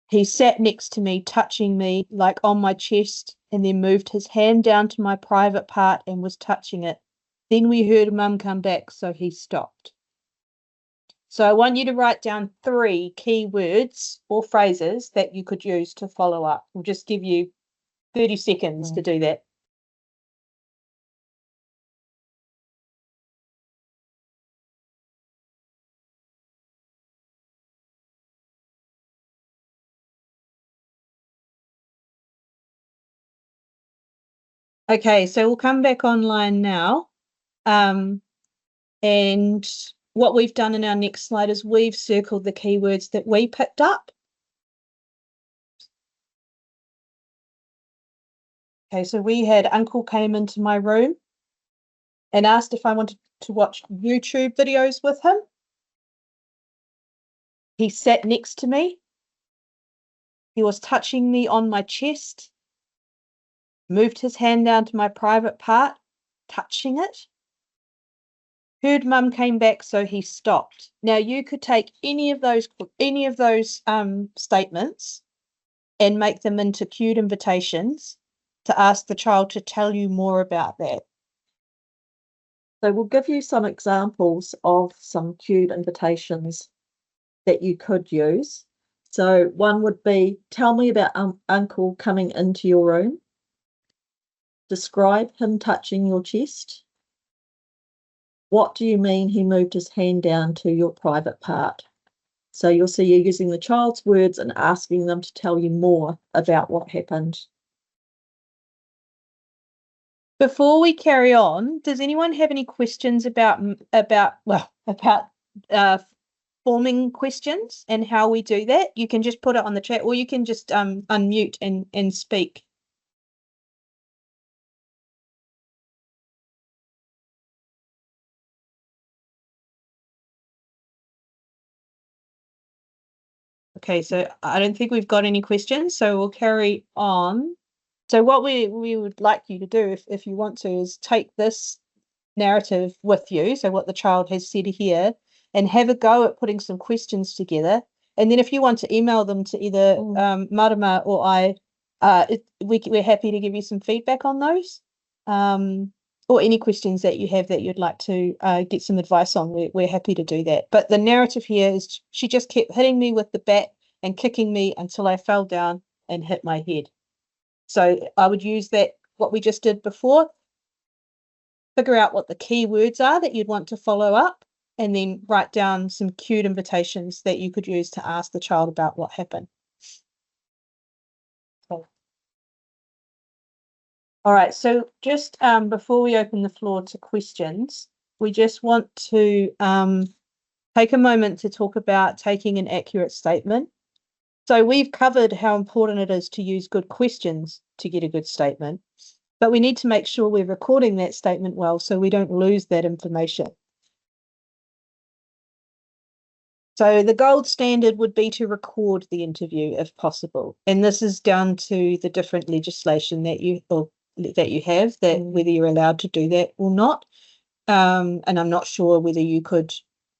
He sat next to me, touching me like on my chest, and then moved his hand down to my private part and was touching it. Then we heard Mum come back, so he stopped. So I want you to write down 3 key words or phrases that you could use to follow up. We'll just give you 30 seconds to do that. Okay, so we'll come back online now. And what we've done in our next slide is we've circled the keywords that we picked up. Okay, so we had Uncle came into my room and asked if I wanted to watch YouTube videos with him. He sat next to me. He was touching me on my chest, moved his hand down to my private part, touching it. Heard Mum came back, so he stopped. Now you could take any of those statements and make them into queued invitations to ask the child to tell you more about that. So we'll give you some examples of some queued invitations that you could use. So one would be, tell me about Uncle coming into your room. Describe him touching your chest. What do you mean he moved his hand down to your private part? So you'll see you're using the child's words and asking them to tell you more about what happened. Before we carry on, does anyone have any questions about forming questions and how we do that? You can just put it on the chat, or you can just unmute and speak. Okay, so I don't think we've got any questions, so we'll carry on. So what we would like you to do, if you want to, is take this narrative with you, so what the child has said here, and have a go at putting some questions together. And then if you want to email them to either Marama or I, we're happy to give you some feedback on those. Or any questions that you have that you'd like to get some advice on, we're happy to do that. But the narrative here is she just kept hitting me with the bat and kicking me until I fell down and hit my head. So I would use that, what we just did before, figure out what the key words are that you'd want to follow up, and then write down some cued invitations that you could use to ask the child about what happened. So. All right, so just before we open the floor to questions, we just want to take a moment to talk about taking an accurate statement. So we've covered how important it is to use good questions to get a good statement, but we need to make sure we're recording that statement well so we don't lose that information. So the gold standard would be to record the interview if possible. And this is down to the different legislation that you have, that whether you're allowed to do that or not. And I'm not sure whether you could,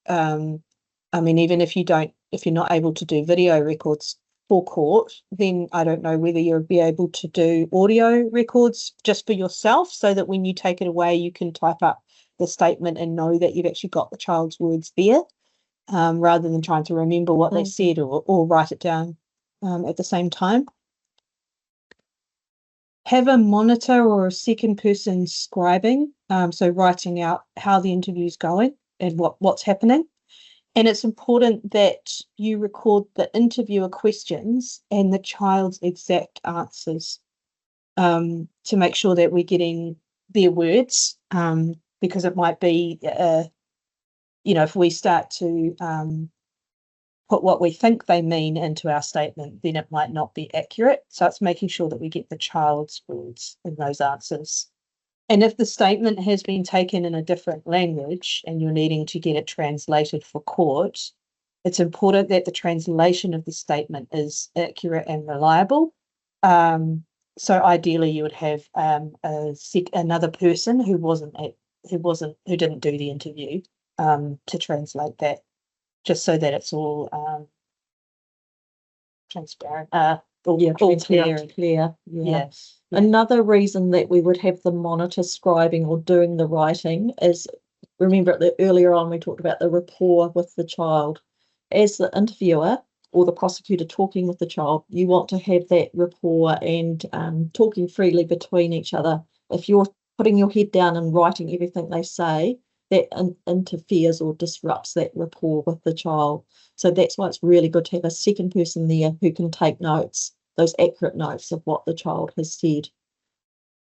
I mean, even if you're not able to do video records for court, then I don't know whether you'll be able to do audio records just for yourself, so that when you take it away, you can type up the statement and know that you've actually got the child's words there. Rather than trying to remember what they said or write it down at the same time. Have a monitor or a second person scribing, so writing out how the interview's going and what's happening. And it's important that you record the interviewer questions and the child's exact answers to make sure that we're getting their words, because it might be if we start to put what we think they mean into our statement, then it might not be accurate. So it's making sure that we get the child's words in those answers. And if the statement has been taken in a different language and you're needing to get it translated for court, it's important that the translation of the statement is accurate and reliable. So ideally you would have another person who didn't do the interview to translate that, just so that it's all transparent, all clear. Yes. Another reason that we would have the monitor scribing or doing the writing is, remember earlier on we talked about the rapport with the child. As the interviewer or the prosecutor talking with the child, you want to have that rapport and talking freely between each other. If you're putting your head down and writing everything they say, that interferes or disrupts that rapport with the child. So that's why it's really good to have a second person there who can take notes, those accurate notes of what the child has said.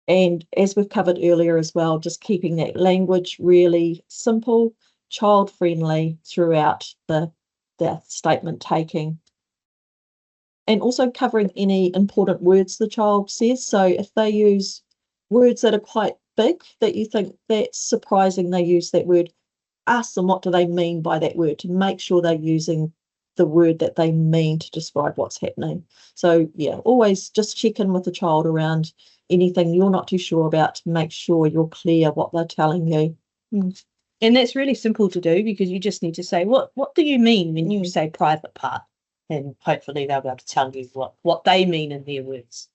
And as we've covered earlier as well, just keeping that language really simple, child-friendly throughout the statement taking. And also covering any important words the child says. So if they use words that are quite big, that you think that's surprising they use that word, ask them what do they mean by that word, to make sure they're using the word that they mean to describe what's happening. So yeah, always just check in with the child around anything you're not too sure about to make sure you're clear what they're telling you. And that's really simple to do, because you just need to say, what do you mean when you say private part? And hopefully they'll be able to tell you what they mean in their words.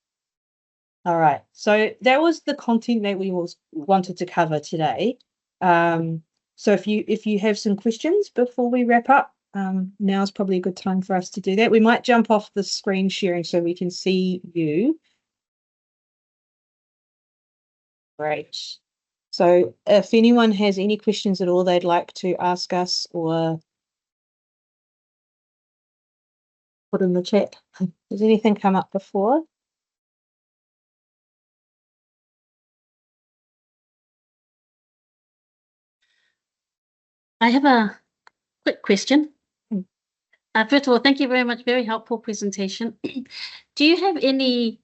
All right, so that was the content that we wanted to cover today. So if you have some questions before we wrap up, now is probably a good time for us to do that. We might jump off the screen sharing so we can see you. Great. So if anyone has any questions at all they'd like to ask us or put in the chat. Has anything come up before? I have a quick question. First of all, thank you very much. Very helpful presentation. Do you have any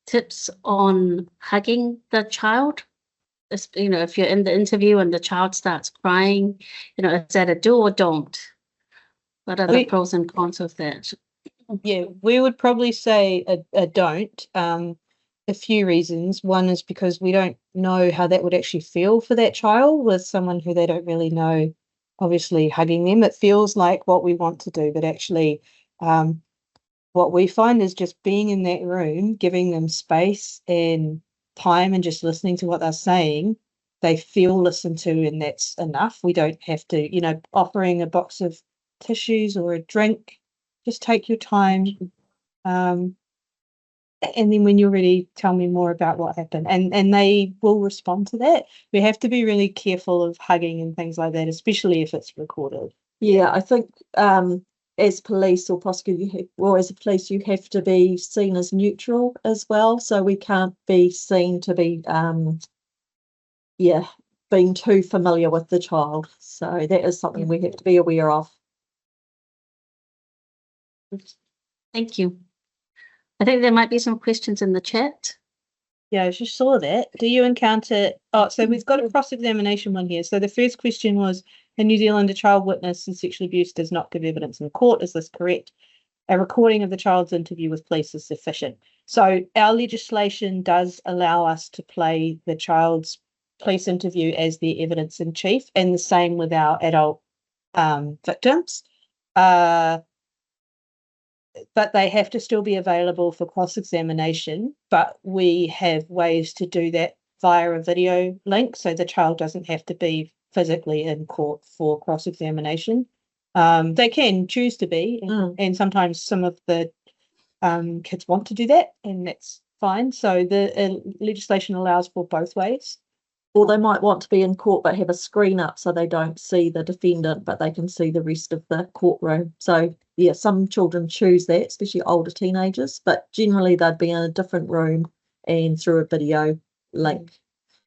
tips on hugging the child? If you're in the interview and the child starts crying, is that a do or don't? What are the pros and cons of that? Yeah, we would probably say a don't. A few reasons. One is because we don't know how that would actually feel for that child with someone who they don't really know obviously hugging them. It feels like what we want to do, but actually what we find is just being in that room, giving them space and time and just listening to what they're saying. They feel listened to, and that's enough. We don't have to, offering a box of tissues or a drink. Just take your time. And then when you're ready, tell me more about what happened. And they will respond to that. We have to be really careful of hugging and things like that, especially if it's recorded. Yeah, I think as police or prosecutor, as a police, you have to be seen as neutral as well. So we can't be seen to be, being too familiar with the child. So that is something we have to be aware of. Thank you. I think there might be some questions in the chat. Yeah, I just saw that. Do you encounter... Oh, so we've got a cross-examination one here. So the first question was, in New Zealand, a child witness in sexual abuse does not give evidence in court. Is this correct? A recording of the child's interview with police is sufficient. So our legislation does allow us to play the child's police interview as their evidence in chief, and the same with our adult victims. But they have to still be available for cross-examination, but we have ways to do that via a video link, so the child doesn't have to be physically in court for cross-examination. They can choose to be, and sometimes some of the kids want to do that, and that's fine. So the legislation allows for both ways. Or they might want to be in court but have a screen up so they don't see the defendant, but they can see the rest of the courtroom. So yeah, some children choose that, especially older teenagers, but generally they'd be in a different room and through a video link.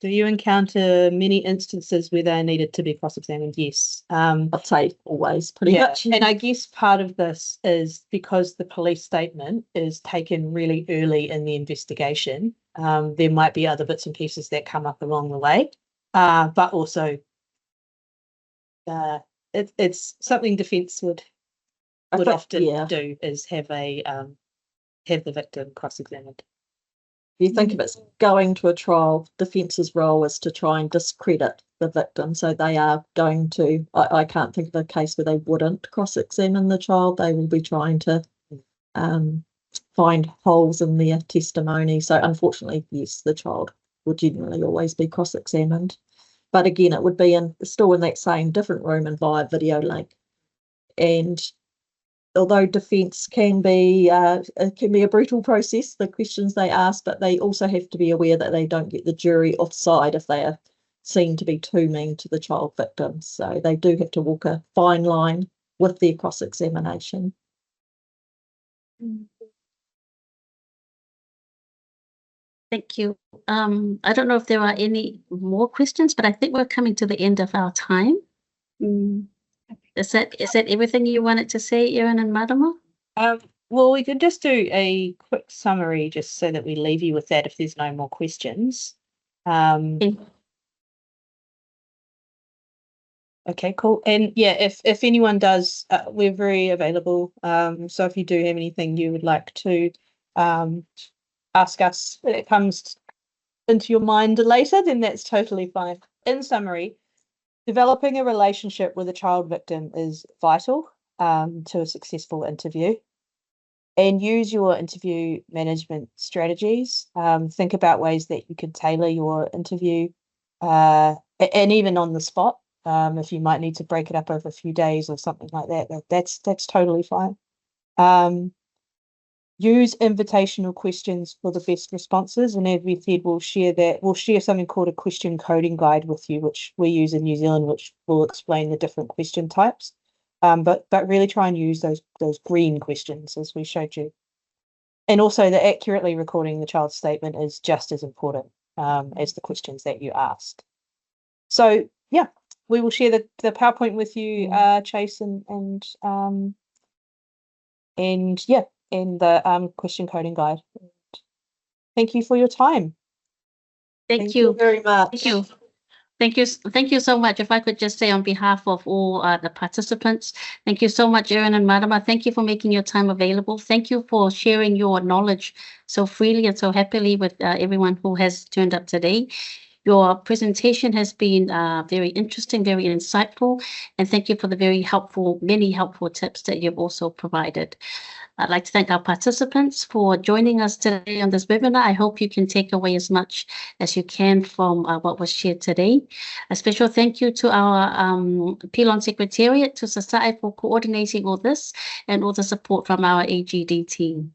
Do you encounter many instances where they needed to be cross-examined? Yes. I'd say always, pretty much. And I guess part of this is because the police statement is taken really early in the investigation. There might be other bits and pieces that come up along the way, but also it's something defence would often do, is have the victim cross-examined. You think if it's going to a trial, defence's role is to try and discredit the victim. So they are going to, I can't think of a case where they wouldn't cross-examine the child. They will be trying to find holes in their testimony. So unfortunately, yes, the child will generally always be cross-examined. But again, it would be still in that same different room and via video link. And although defence can be a brutal process, the questions they ask, but they also have to be aware that they don't get the jury offside if they are seen to be too mean to the child victim. So they do have to walk a fine line with their cross-examination. Thank you. I don't know if there are any more questions, but I think we're coming to the end of our time. Is that everything you wanted to say, Erin and Marama? Well, we could just do a quick summary just so that we leave you with that if there's no more questions. Okay, cool. And yeah, if anyone does, we're very available. So if you do have anything you would like to ask us when it comes into your mind later, then that's totally fine. In summary, developing a relationship with a child victim is vital to a successful interview. And use your interview management strategies. Think about ways that you can tailor your interview, and even on the spot, if you might need to break it up over a few days or something like that. That's totally fine. Use invitational questions for the best responses, and as we said, we'll share something called a question coding guide with you, which we use in New Zealand, which will explain the different question types. But really try and use those green questions as we showed you. And also the accurately recording the child's statement is just as important as the questions that you asked. So yeah, we will share the PowerPoint with you, Chase, and the question coding guide. Thank you for your time. Thank you very much. Thank you. Thank you so much. If I could just say on behalf of all the participants, thank you so much, Erin and Marama. Thank you for making your time available. Thank you for sharing your knowledge so freely and so happily with everyone who has turned up today. Your presentation has been very interesting, very insightful, and thank you for the many helpful tips that you've also provided. I'd like to thank our participants for joining us today on this webinar. I hope you can take away as much as you can from what was shared today. A special thank you to our PILON Secretariat, to Society for coordinating all this, and all the support from our AGD team.